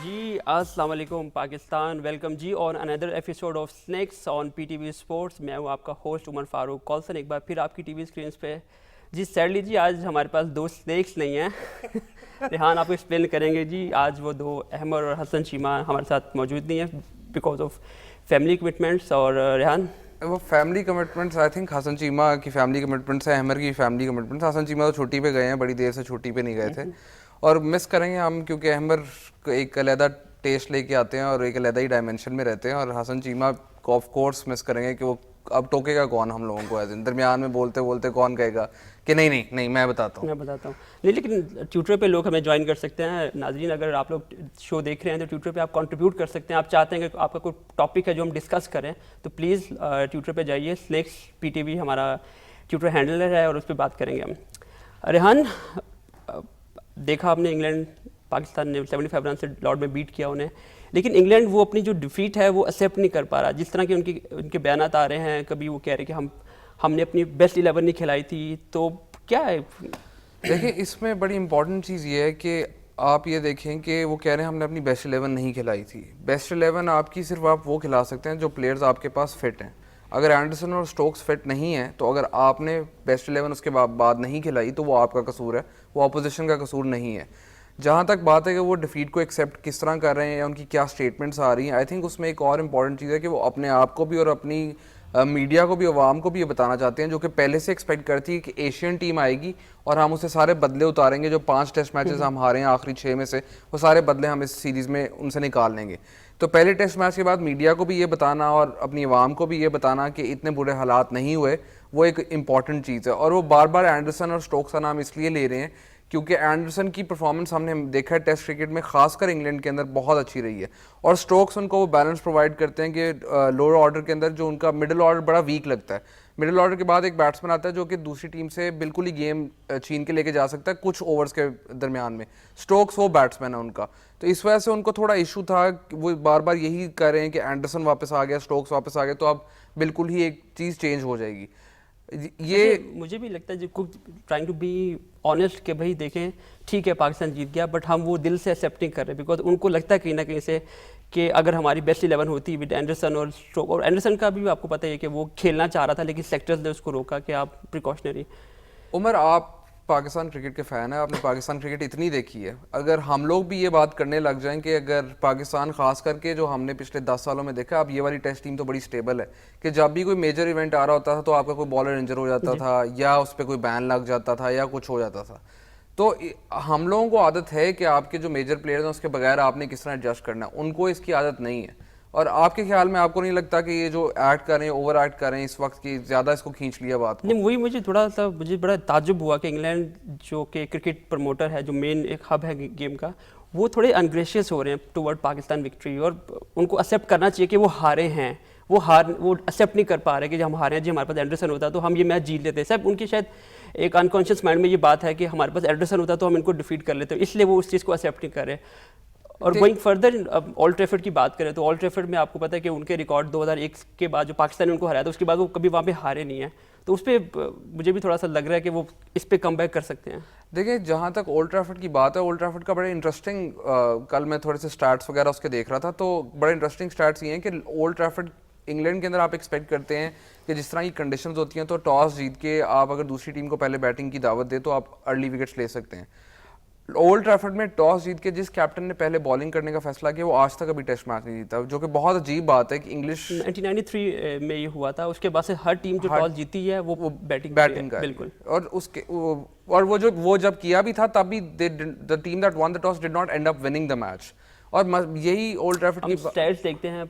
जी अस्सलाम वालेकुम पाकिस्तान, वेलकम जी on another episode of snacks on PTV sports. मैं हूँ आपका होस्ट उमर फारूक कॉल्सन, एक बार फिर आपकी टीवी स्क्रीन पे। जी सैडली जी आज हमारे पास दो स्नैक्स नहीं हैं रेहान आपको एक्सप्लेन करेंगे जी। आज वो दो अहमर और हसन चीमा हमारे साथ मौजूद नहीं है बिकॉज ऑफ फैमिली कमिटमेंट्स। और रेहान वो family commitments I think Hasan Cheema की फैमिली कमिटमेंट्स है, अहमर की फैमिली कमिटमेंट्स। हसन चीमा तो छुट्टी पे गए हैं, बड़ी देर से छुट्टी पे नहीं गए थे और मिस करेंगे हम, क्योंकि अहमर एक अलहदा टेस्ट लेके आते हैं और एक अलहदा ही डायमेंशन में रहते हैं। और हसन चीमा को ऑफ कोर्स मिस करेंगे कि वो अब टोकेगा कौन हम लोगों को, ऐसे दरमियान में बोलते बोलते कौन कहेगा कि नहीं नहीं नहीं मैं बताता हूँ। मैं बताता हूँ नहीं, लेकिन ट्विटर पे लोग हमें ज्वाइन कर सकते हैं। नाजरीन अगर आप लोग शो देख रहे हैं तो ट्विटर पे आप कंट्रीब्यूट कर सकते हैं। आप चाहते हैं कि आपका कोई टॉपिक है जो हम डिस्कस करें तो प्लीज़ ट्विटर पे जाइए, स्नैक्स पीटीवी हमारा ट्विटर हैंडलर है और उस पर बात करेंगे हम। रेहान, देखा आपने इंग्लैंड पाकिस्तान ने 75 रन से लॉर्ड में बीट किया उन्हें, लेकिन इंग्लैंड वो अपनी जो डिफीट है वो एक्सेप्ट नहीं कर पा रहा। जिस तरह के उनके बयानात आ रहे हैं, कभी वो कह रहे कि हमने अपनी बेस्ट 11 नहीं खिलाई थी, तो क्या है? देखिए इसमें बड़ी इंपॉर्टेंट चीज़ ये है कि आप ये देखें कि वो कह रहे हैं हमने अपनी बेस्ट 11 नहीं खिलाई थी। बेस्ट 11 आपकी सिर्फ आप वो खिला सकते हैं जो प्लेयर्स आपके पास फिट हैं। अगर एंडरसन और स्टोक्स फिट नहीं है तो अगर आपने बेस्ट 11 उसके बाद नहीं खिलाई तो वो आपका कसूर है, वो अपोजिशन का कसूर नहीं है। जहाँ तक बात है कि वो डिफीट को एक्सेप्ट किस तरह कर रहे हैं या उनकी क्या स्टेटमेंट्स आ रही हैं, आई थिंक उसमें एक और इम्पॉर्टेंट चीज़ है कि वो अपने आप को भी और अपनी मीडिया को भी, अवाम को भी ये बताना चाहते हैं, जो कि पहले से एक्सपेक्ट करती है कि एशियन टीम आएगी और हम उसे सारे बदले उतारेंगे। जो 5 टेस्ट मैचेस हम हारे हैं आखिरी 6 में से, वो सारे बदले हम इस सीरीज़ में उनसे निकाल लेंगे। तो पहले टेस्ट मैच के बाद मीडिया को भी ये बताना और अपनी आवाम को भी ये बताना कि इतने बुरे हालात नहीं हुए, वो एक इम्पॉर्टेंट चीज़ है। और वो बार बार एंडरसन और स्टोक्स का नाम इसलिए ले रहे हैं क्योंकि एंडरसन की परफॉर्मेंस हमने देखा है टेस्ट क्रिकेट में, खासकर इंग्लैंड के अंदर बहुत अच्छी रही है। और स्टोक्स उनको वो बैलेंस प्रोवाइड करते हैं कि लोअर ऑर्डर के अंदर जो उनका मिडिल ऑर्डर बड़ा वीक लगता है, मिडिल ऑर्डर के बाद एक बैट्समैन आता है जो कि दूसरी टीम से बिल्कुल ही गेम छीन के लेके जा सकता है कुछ ओवर्स के दरमियान में। स्टोक्स वो बैट्समैन है उनका, तो इस वजह से उनको थोड़ा इशू था। वो बार बार यही कह रहे हैं कि एंडरसन वापस आ गया, स्टोक्स वापस आ गया, तो अब बिल्कुल ही एक चीज़ चेंज हो जाएगी। ये मुझे भी लगता है जो ट्राइंग टू बी ऑनेस्ट कि भाई देखें ठीक है पाकिस्तान जीत गया, बट हम वो दिल से एक्सेप्ट नहीं कर रहे बिकॉज उनको लगता है कहीं ना कहीं से कि अगर हमारी बेस्ट 11 होती विद एंडरसन और स्टोक, और एंडरसन का भी आपको पता है कि वो खेलना चाह रहा था लेकिन सेक्टर्स ने उसको रोका कि आप प्रिकॉशनरी। उमर, आप पाकिस्तान क्रिकेट के फ़ैन है, आपने पाकिस्तान क्रिकेट इतनी देखी है, अगर हम लोग भी ये बात करने लग जाएं कि अगर पाकिस्तान खास करके जो हमने पिछले 10 सालों में देखा, अब ये वाली टेस्ट टीम तो बड़ी स्टेबल है कि जब भी कोई मेजर इवेंट आ रहा होता था तो आपका कोई बॉलर इंजर हो जाता था या उस पर कोई बैन लग जाता था या कुछ हो जाता था, तो हम लोगों को आदत है कि आपके जो मेजर प्लेयर्स हैं उसके बगैर आपने किस तरह एडजस्ट करना है, उनको इसकी आदत नहीं है। और आपके ख्याल में आपको नहीं लगता कि ये जो एक्ट कर रहे हैं, ओवर एक्ट कर रहे हैं इस वक्त की, ज़्यादा इसको खींच लिया बात को? नहीं, वही मुझे बड़ा ताज्जुब हुआ कि इंग्लैंड जो कि क्रिकेट प्रमोटर है, जो मेन एक हब है गेम का, वो थोड़े अनग्रेशियस हो रहे हैं टुवर्ड पाकिस्तान विक्ट्री, और उनको एक्सेप्ट करना चाहिए कि वो हारे हैं। वो एक्सेप्ट नहीं कर पा रहे कि जब हम हारे हैं, जी हमारे पास एंडरसन होता तो हम ये मैच जीत लेते। सब उनकी शायद एक अनकॉन्शियस माइंड में ये बात है कि हमारे पास एंडरसन होता तो हम इनको डिफीट कर लेते, इसलिए वो उस चीज़ को एक्सेप्ट नहीं कर रहे। और गोइंग फर्दर, अब ओल्ड ट्रैफर्ड की बात करें तो ओल्ड ट्रैफर्ड में आपको पता है कि उनके रिकॉर्ड 2001 के बाद जो पाकिस्तान ने उनको हराया था उसके बाद वो कभी वहाँ पे हारे नहीं है, तो उस पर मुझे भी थोड़ा सा लग रहा है कि वो इस पर कम बैक कर सकते हैं। देखिए जहाँ तक ओल्ड ट्रैफर्ड की बात है, ओल्ड ट्रैफर्ड का बड़ा इंटरेस्टिंग, कल मैं थोड़े से स्टैट्स वगैरह उसके देख रहा था, तो बड़े इंटरेस्टिंग स्टैट्स ये हैं कि ओल्ड ट्रैफर्ड इंग्लैंड के अंदर आप एक्सपेक्ट करते हैं कि जिस तरह की कंडीशंस होती हैं तो टॉस जीत के आप अगर दूसरी टीम को पहले बैटिंग की दावत दे तो आप अर्ली विकेट्स ले सकते हैं। ओल्ड ट्रैफर्ड में टॉस जीत के जिस कैप्टन ने पहले बॉलिंग करने का फैसला किया वो आज तक अभी टेस्ट मैच नहीं जीता, जो कि बहुत अजीब बात है कि इंग्लिश 1993 में ये हुआ था। उसके बाद से हर टीम जो टॉस जीती है वो बैटिंग का बिल्कुल। और उसके और वो जब किया भी था तब भी the team that one the toss did not and up winning the match. और यही ओल्ड ट्रैफर्ड की स्टैट्स देखते हैं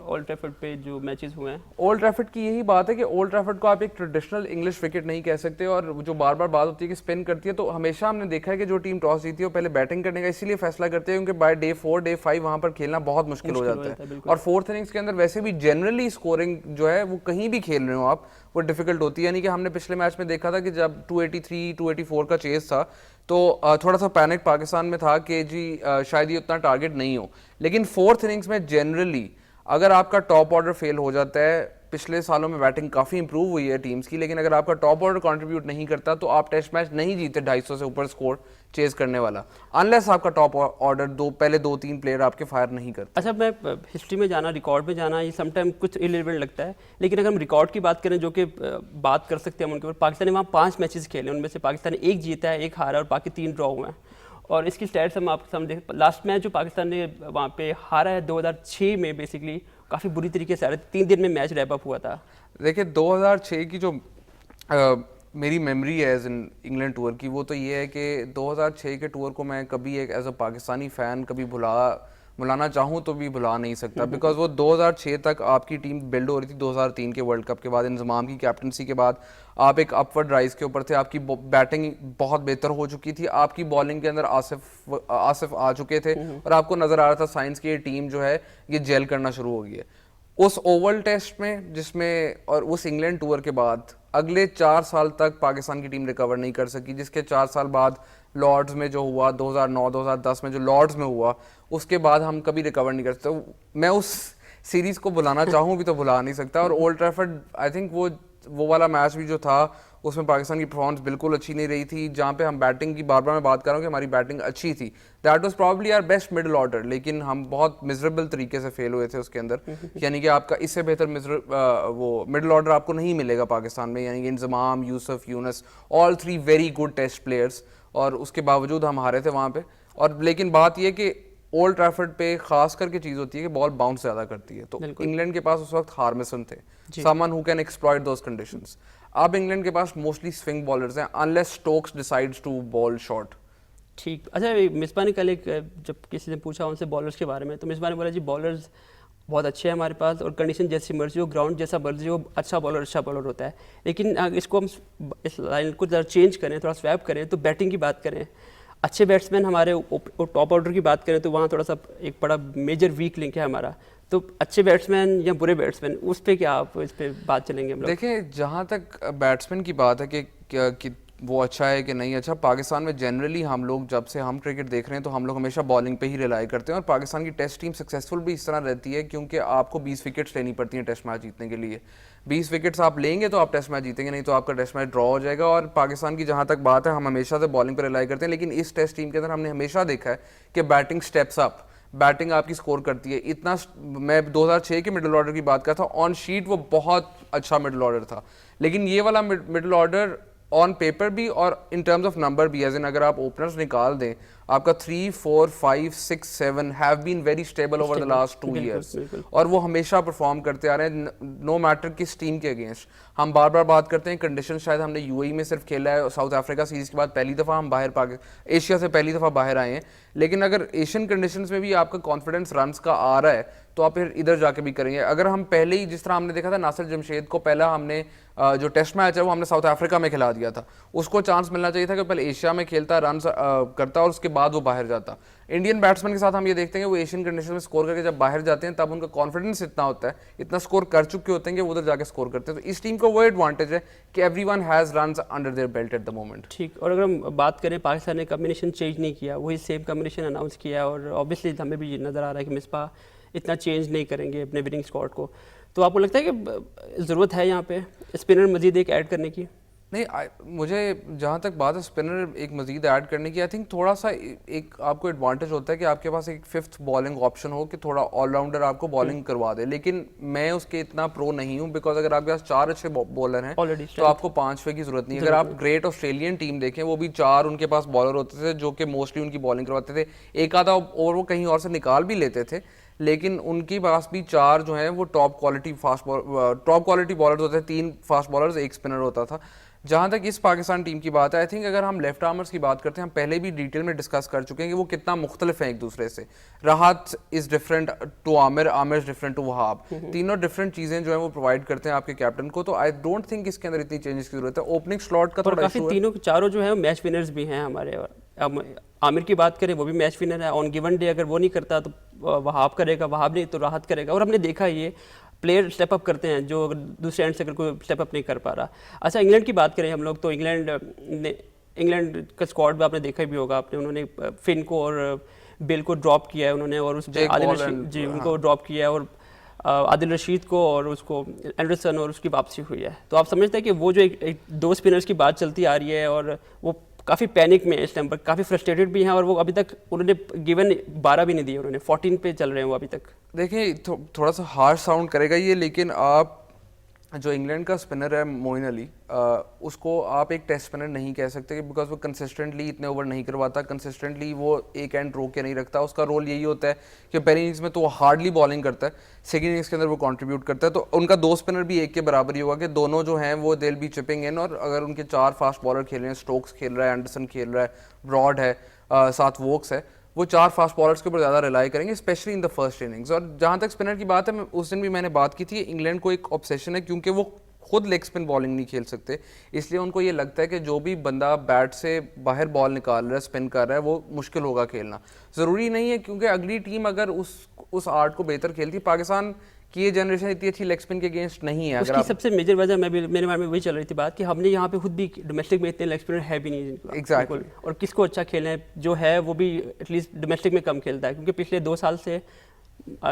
ओल्ड ट्रैफर्ड पे जो मैचेस हुए हैं, ओल्ड ट्रैफर्ड की यही बात है कि ओल्ड ट्रैफर्ड को आप एक ट्रेडिशनल इंग्लिश विकेट नहीं कह सकते। और जो बार बार बात होती है कि स्पिन करती है, तो हमेशा हमने देखा है कि जो टीम टॉस जीती है वो पहले बैटिंग करने का इसीलिए फैसला करते हैं क्योंकि बाय डे 4 डे 5 वहां पर खेलना बहुत मुश्किल हो जाता है। और फोर्थ इनिंग्स के अंदर वैसे भी जनरली स्कोरिंग जो है वो कहीं भी खेल रहे हो आप, वो डिफिकल्ट होती है। यानी कि हमने पिछले मैच में देखा था कि जब 283 284 का चेस था तो थोड़ा सा पैनिक पाकिस्तान में था कि जी शायद ये उतना टारगेट नहीं हो, लेकिन फोर्थ इनिंग्स में जनरली अगर आपका टॉप ऑर्डर फेल हो जाता है, पिछले सालों में बैटिंग काफ़ी इंप्रूव हुई है टीम्स की, लेकिन अगर आपका टॉप ऑर्डर कंट्रीब्यूट नहीं करता तो आप टेस्ट मैच नहीं जीते 250 से ऊपर स्कोर चेज करने वाला, अनलेस आपका टॉप ऑर्डर पहले 2-3 प्लेयर आपके फायर नहीं करते। अच्छा, मैं हिस्ट्री में जाना, रिकॉर्ड में जाना, ये समटाइम कुछ इरेलेवेंट लगता है, लेकिन अगर हम रिकॉर्ड की बात करें, जो कि बात कर सकते हैं हम उनके ऊपर, पाकिस्तान ने वहाँ 5 मैचेस खेले, उनमें से पाकिस्तान ने 1 जीता है, 1 हारा और बाकी 3 ड्रॉ हुए हैं। और इसकी स्टैट्स हम आपके सामने देखें, लास्ट मैच जो पाकिस्तान ने वहाँ पे हारा है 2006 में, बेसिकली काफ़ी बुरी तरीके से हारा, 3 दिन में मैच रैप अप हुआ था। देखिए 2006 की जो मेरी मेमोरी है एज इंग्लैंड टूर की, वो तो ये है कि 2006 के टूर को मैं कभी एक एज अ पाकिस्तानी फ़ैन कभी भुलाना चाहूँ तो भी भुला नहीं सकता, बिकॉज वो 2006 तक आपकी टीम बिल्ड हो रही थी 2003 के वर्ल्ड कप के बाद, इंजमाम की कैप्टनसी के बाद आप एक अपवर्ड राइज के ऊपर थे, आपकी बैटिंग बहुत बेहतर हो चुकी थी, आपकी बॉलिंग के अंदर आसिफ आ चुके थे और आपको नज़र आ रहा था साइंस की ये टीम जो है ये जेल करना शुरू हो गई है। उस ओवल टेस्ट में जिसमें और उस इंग्लैंड टूर के बाद अगले 4 साल तक पाकिस्तान की टीम रिकवर नहीं कर सकी, जिसके 4 साल बाद लॉर्ड्स में जो हुआ 2009-2010 में जो लॉर्ड्स में हुआ, उसके बाद हम कभी रिकवर नहीं कर सकते। मैं उस सीरीज़ को बुलाना चाहूँ भी तो बुला नहीं सकता। और ओल्ड ट्रैफर्ड आई थिंक वो वाला मैच भी जो था उसमें पाकिस्तान की परफॉर्मेंस बिल्कुल अच्छी नहीं रही थी, जहाँ पे हम बैटिंग की बार बार मैं बात कर रहा हूँ कि हमारी बैटिंग अच्छी थी, that was probably our best middle order, लेकिन हम बहुत मिजरेबल तरीके से फेल हुए थे उसके अंदर। यानी कि आपका इससे बेहतर वो मिडिल ऑर्डर आपको नहीं मिलेगा पाकिस्तान में, यानी कि Inzamam, Yousuf, Younis, all 3 very good test players, और उसके बावजूद हम हारे थे वहाँ पे। और लेकिन बात यह कि ओल्ड ट्रैफर्ड पे खास करके चीज़ होती है कि बॉल बाउंस ज़्यादा करती है, तो इंग्लैंड के पास उस वक्त हार्मिसन थे, someone who can exploit those conditions. अब इंग्लैंड के पास मोस्टली स्विंग बॉलर्स हैं, unless Stokes decides to bowl short. ठीक। अच्छा, मिसबा ने कल एक, जब किसी ने पूछा उनसे बॉलर्स के बारे में, तो मिसबा ने बोला जी बॉलर्स बहुत अच्छे हैं हमारे पास, और कंडीशन जैसी मर्जी हो, ग्राउंड जैसा मर्जी हो, अच्छा बॉलर होता है। लेकिन अगर इसको हम इस लाइन को ज़रा चेंज करें, थोड़ा स्वैप करें, तो बैटिंग की बात करें, अच्छे बैट्समैन हमारे टॉप ऑर्डर की बात करें तो वहाँ थोड़ा सा एक बड़ा मेजर वीक लिंक है हमारा। तो अच्छे बैट्समैन या बुरे बैट्समैन, उस पे क्या आप इस पे बात चलेंगे हम लोग? देखिए, जहाँ तक बैट्समैन की बात है कि वो अच्छा है कि नहीं अच्छा, पाकिस्तान में जनरली हम लोग जब से हम क्रिकेट देख रहे हैं तो हम लोग हमेशा बॉलिंग पे ही रिलाई करते हैं, और पाकिस्तान की टेस्ट टीम सक्सेसफुल भी इस तरह रहती है क्योंकि आपको 20 विकेट्स लेनी पड़ती हैं टेस्ट मैच जीतने के लिए। 20 विकेट्स आप लेंगे तो आप टेस्ट मैच जीतेंगे, नहीं तो आपका टेस्ट मैच ड्रॉ हो जाएगा। और पाकिस्तान की जहाँ तक बात है, हम हमेशा से बॉलिंग पर रिलाई करते हैं, लेकिन इस टेस्ट टीम के अंदर हमने हमेशा देखा है कि बैटिंग स्टेप्स अप, बैटिंग आपकी स्कोर करती है। इतना मैं 2006 के मिडिल ऑर्डर की बात करता हूँ, ऑन शीट वो बहुत अच्छा मिडिल ऑर्डर था, लेकिन ये वाला मिडिल ऑर्डर ऑन पेपर भी और इन टर्म्स ऑफ नंबर भी, एज इन अगर आप ओपनर्स निकाल दें, आपका 3, 4, 5, 6, 7 have been very stable over the last 2 years, और वो हमेशा परफॉर्म करते आ रहे हैं नो मैटर किस टीम के अगेंस्ट। हम बार बार बात करते हैं कंडीशन, शायद हमने यूएई में सिर्फ खेला है, साउथ अफ्रीका सीरीज के बाद पहली दफ़ा हम बाहर एशिया से पहली दफ़ा बाहर आए हैं, लेकिन अगर एशियन कंडीशंस में भी आपका कॉन्फिडेंस रन्स का आ रहा है तो आप फिर इधर जाके भी करेंगे। अगर हम पहले ही, जिस तरह हमने देखा था नासिर जमशेद को पहला हमने जो टेस्ट मैच है वो हमने साउथ अफ्रीका में खिला दिया था, उसको चांस मिलना चाहिए था कि पहले एशिया में खेलता, रन करता और उसके बाद वो बाहर जाता। इंडियन बैट्समैन के साथ हम ये देखते हैं कि वो एशियन कंडीशन में स्कोर करके जब बाहर जाते हैं तब उनका कॉन्फिडेंस इतना होता है, इतना स्कोर कर चुके होते हैं कि वो उधर जाके स्कोर करते हैं। तो इस टीम को वो एडवांटेज है कि everyone has runs under their belt eight the moment. ठीक। और अगर हम बात करें, पाकिस्तान ने कॉम्बिनेशन चेंज नहीं किया, वही सेम कॉम्बिनेशन अनाउंस किया, और ऑब्वियसली हमें भी नज़र आ रहा है कि मिसबा इतना चेंज नहीं करेंगे अपने विनिंग स्क्वाड को। तो आपको लगता है कि ज़रूरत है यहाँ पे स्पिनर मजीद एक ऐड करने की? नहीं, मुझे जहाँ तक बात है स्पिनर एक मजीद ऐड करने की, आई थिंक थोड़ा सा एक आपको एडवांटेज होता है कि आपके पास एक 5th बॉलिंग ऑप्शन हो कि थोड़ा ऑलराउंडर आपको बॉलिंग करवा दे, लेकिन मैं उसके इतना प्रो नहीं हूँ, बिकॉज अगर आपके पास 4 अच्छे बॉलर हैं तो आपको 5वें की जरूरत नहीं है। अगर आप ग्रेट ऑस्ट्रेलियन टीम देखें, वो भी 4 उनके पास बॉलर होते थे जो कि मोस्टली उनकी बॉलिंग करवाते थे, एक आधा ओवर वो कहीं और से निकाल भी लेते थे, लेकिन उनके पास भी 4 जो हैं वो टॉप क्वालिटी बॉलर्स होते थे, 3 फास्ट बॉलर्स, 1 स्पिनर होता था। जहाँ तक इस पाकिस्तान टीम की बात है, आई थिंक अगर हम लेफ्ट आर्मर्स की बात करते हैं, हम पहले भी डिटेल में डिस्कस कर चुके हैं कि वो कितना मुख्तलिफ है एक दूसरे से। Rahat is different to Amir, Amir is different to Wahab, तीनों डिफरेंट चीज़ें जो है वो प्रोवाइड करते हैं आपके कैप्टन को। तो आई डोंट थिंक इसके अंदर इतनी चेंजेस की जरूरत है। ओपनिंग स्लॉट का थोड़ा काफ़ी तीनों चारों जो है मैच विनर्स भी हैं हमारे। आमिर की बात करें, वो भी मैच विनर है, ऑन गिवन डे अगर वो नहीं करता तो वहाब करेगा, वहाब नहीं तो राहत करेगा। और हमने देखा ये प्लेयर स्टेप अप करते हैं जो दूसरे एंड से अगर कोई स्टेप अप नहीं कर पा रहा। अच्छा, इंग्लैंड की बात करें हम लोग, तो इंग्लैंड का स्क्वाड भी आपने देखा भी होगा आपने, उन्होंने फिन को और बिल को ड्रॉप किया है उन्होंने, और उस जी उनको ड्रॉप किया है, और आदिल रशीद को और उसको एंडरसन और उसकी वापसी हुई है। तो आप समझते हैं कि वो जो एक दो स्पिनर्स की बात चलती आ रही है और वो काफ़ी पैनिक में है इस टाइम पर, काफ़ी फ्रस्ट्रेटेड भी हैं और वो अभी तक उन्होंने गिवन 12 भी नहीं दिए, उन्होंने 14 पे चल रहे हैं वो अभी तक। देखिए थोड़ा सा हार्श साउंड करेगा ये, लेकिन आप जो इंग्लैंड का स्पिनर है मोइन अली, उसको आप एक टेस्ट स्पिनर नहीं कह सकते बिकॉज वो कंसिस्टेंटली इतने ओवर नहीं करवाता, कंसिस्टेंटली वो एक एंड रोक के नहीं रखता। उसका रोल यही होता है कि पहली इनिंग्स में तो वो हार्डली बॉलिंग करता है, सेकंड इनिंग्स के अंदर वो कंट्रीब्यूट करता है। तो उनका दो स्पिनर भी एक के बराबर ही होगा कि दोनों जो हैं वो दिल बी चिपिंग इन, और अगर उनके चार फास्ट बॉलर खेल रहे हैं, स्टोक्स खेल रहा है, एंडरसन खेल रहा है, ब्रॉड है, साथ वोक्स है, वो चार फास्ट बॉलर्स के ऊपर ज़्यादा रिलाई करेंगे specially in the first innings. और जहाँ तक स्पिनर की बात है, उस दिन भी मैंने बात की थी, इंग्लैंड को एक ऑब्सेशन है क्योंकि वो खुद लेग स्पिन बॉलिंग नहीं खेल सकते, इसलिए उनको ये लगता है कि जो भी बंदा बैट से बाहर बॉल निकाल रहा है, स्पिन कर रहा है, वो मुश्किल होगा खेलना। ज़रूरी नहीं है क्योंकि अगली टीम अगर उस आर्ट को बेहतर खेलती है, पाकिस्तान की ये जनरेशन इतनी अच्छी लेग स्पिन के अगेंस्ट नहीं है। उसकी सबसे मेजर वजह मेरे बारे में वही चल रही थी बात कि हमने यहाँ पे खुद भी डोमेस्टिक में इतने लेग स्पिनर है भी नहीं Exactly. और किसको अच्छा खेलना है जो है वो भी एटलीस्ट डोमेस्टिक में कम खेलता है, क्योंकि पिछले 2 साल से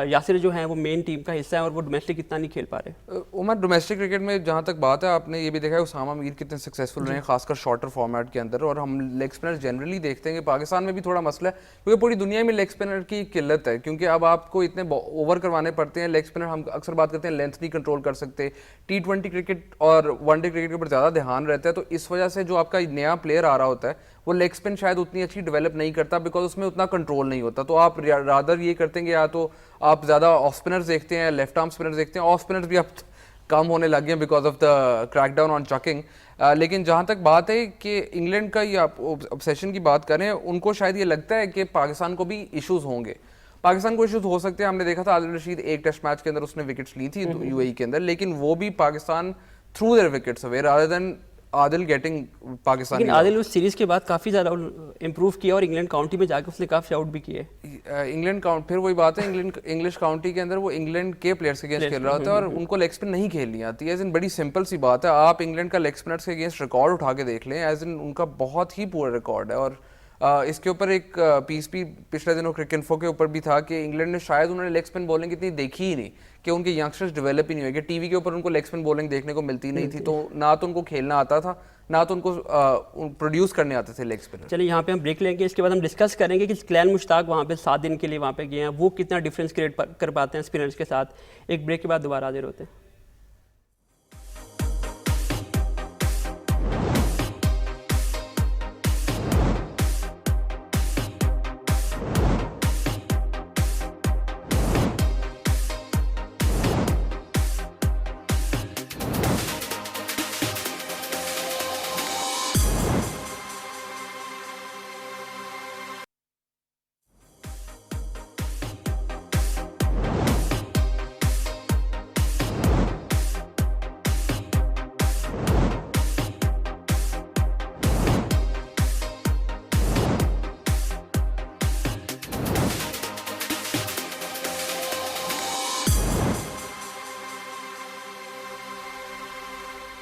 यासिर जो हैं वो मेन टीम का हिस्सा है और वो डोमेस्टिक इतना नहीं खेल पा रहे। उमर, डोमेस्टिक क्रिकेट में जहाँ तक बात है, आपने ये भी देखा है उसामा मीर कितने सक्सेसफुल रहे हैं खासकर शॉर्टर फॉर्मेट के अंदर, और हम लेग स्पिनर जनरली देखते हैं कि पाकिस्तान में भी थोड़ा मसला है क्योंकि पूरी दुनिया में लेग स्पिनर की किल्लत है, क्योंकि अब आपको इतने ओवर करवाने पड़ते हैं। लेग स्पिनर हम अक्सर बात करते हैं लेंथ नहीं कंट्रोल कर सकते, T20 क्रिकेट और वनडे क्रिकेट के ऊपर ज़्यादा ध्यान रहता है, तो इस वजह से जो आपका नया प्लेयर आ रहा होता है वो लेग स्पिन शायद उतनी अच्छी डेवलप नहीं करता बिकॉज उसमें उतना कंट्रोल नहीं होता। तो आप रादर ये करते हैं कि या तो आप ज़्यादा ऑफ स्पिनर्स देखते हैं, लेफ्ट आर्म स्पिनर्स देखते हैं। ऑफ स्पिनर्स भी अब कम होने लग गए हैं because of the crackdown on चकिंग। लेकिन जहाँ तक बात है कि इंग्लैंड का ये आप ऑब्सेशन की बात करें, उनको शायद ये लगता है कि पाकिस्तान को भी इश्यूज होंगे, पाकिस्तान को इश्यूज हो सकते हैं। हमने देखा था आदिल रशीद एक टेस्ट मैच के अंदर उसने विकेट्स ली थी यूएई के अंदर, लेकिन वो भी Pakistan through their wickets away rather than Adil getting Pakistan. लेकिन आदिल उस सीरीज के बाद काफ़ी ज़्यादा इंप्रूव किया और इंग्लैंड काउंटी में जाकर उसने काफ़ी आउट भी किए। इंग्लैंड काउंट फिर वही बात है, इंग्लिश काउंटी के अंदर वो इंग्लैंड के प्लेयर्स के अगेंस्ट खेल रहा होता है और उनको लेग स्पिन नहीं खेलनी आती है। एज इन बड़ी सिंपल सी बात है, आप इंग्लैंड का लेग स्पिनर्स के अगेंस्ट रिकॉर्ड उठा के देख लें, एज इन उनका बहुत ही पूरा रिकॉर्ड है। और इसके ऊपर एक पीस भी पिछले दिनों क्रिकेइन्फो के ऊपर भी था कि इंग्लैंड ने शायद उन्होंने लेग स्पिन बॉलिंग इतनी देखी ही नहीं कि उनके यंगस्टर्स डेवलप ही नहीं हुए, कि टीवी के ऊपर उनको लेग स्पिन बॉलिंग देखने को मिलती नहीं थी, तो ना तो उनको खेलना आता था ना तो उनको प्रोड्यूस करने आते थे लेग स्पिनर। चलिए यहाँ पे हम ब्रेक लेंगे, इसके बाद हम डिस्कस करेंगे कि स्कलैन मुश्ताक वहाँ पे 7 दिन के लिए वहाँ पे गए हैं, वो कितना डिफरेंस क्रिएट कर पाते हैं स्पिनर्स के साथ। एक ब्रेक के बाद दोबारा हाजिर होते हैं।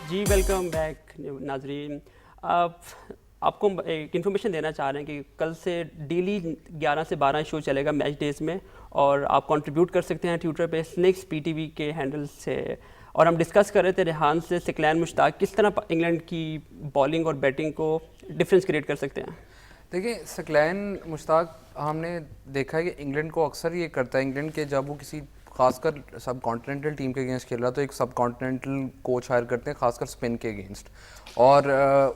जी वेलकम बैक नाजरीन। आपको एक इन्फॉर्मेशन देना चाह रहे हैं कि कल से डेली 11 से 12 शो चलेगा मैच डेज में, और आप कंट्रीब्यूट कर सकते हैं ट्विटर पे स्नेक्स पीटीवी के हैंडल से। और हम डिस्कस कर रहे थे रेहान से स्कलैन मुश्ताक किस तरह इंग्लैंड की बॉलिंग और बैटिंग को डिफरेंस क्रिएट कर सकते हैं। देखिए स्कलैन मुश्ताक हमने देखा है कि इंग्लैंड को अक्सर ये करता है, इंग्लैंड के जब वो किसी खासकर सब कॉन्टिनेंटल टीम के अगेंस्ट खेल रहा तो एक सब कॉन्टिनेंटल कोच हायर करते हैं खासकर स्पिन के अगेंस्ट, और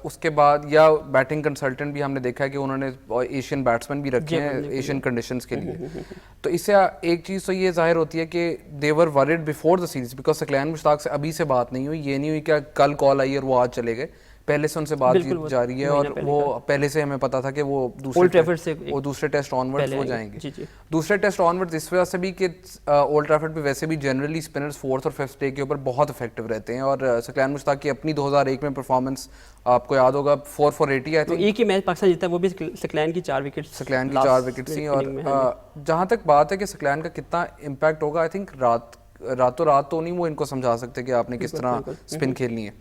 उसके बाद या बैटिंग कंसल्टेंट भी हमने देखा है कि उन्होंने एशियन बैट्समैन भी रखे हैं एशियन कंडीशंस के लिए। तो इससे एक चीज़ तो ये जाहिर होती है कि they were worried before the series because Saqlain Mushtaq से अभी से बात नहीं हुई, ये नहीं हुई कि कल कॉल आई और वो आज चले गए, पहले से उनसे बातचीत जारी है और वो पहले से हमें पता था कि वो दूसरे टेस्ट ऑनवर्ड्स हो जाएंगे। दूसरे टेस्ट ऑनवर्ड्स इस वजह से भी कि ओल्ड ट्रैफर्ड पे वैसे भी जनरली स्पिनर्स 4th और 5th डे के ऊपर बहुत इफेक्टिव रहते हैं, और स्कलैन मुश्ताक की अपनी 2001 में परफॉर्मेंस आपको याद होगा 4 for 80 आई थिंक, एक ही मैच पाकिस्तान जीता वो भी स्कलैन की 4 विकेट्स थी। और जहाँ तक बात है कि स्कलैन का कितना इम्पैक्ट होगा, आई थिंक रातों रात तो नहीं वो इनको समझा सकते कि आपने किस तरह स्पिन खेलनी है,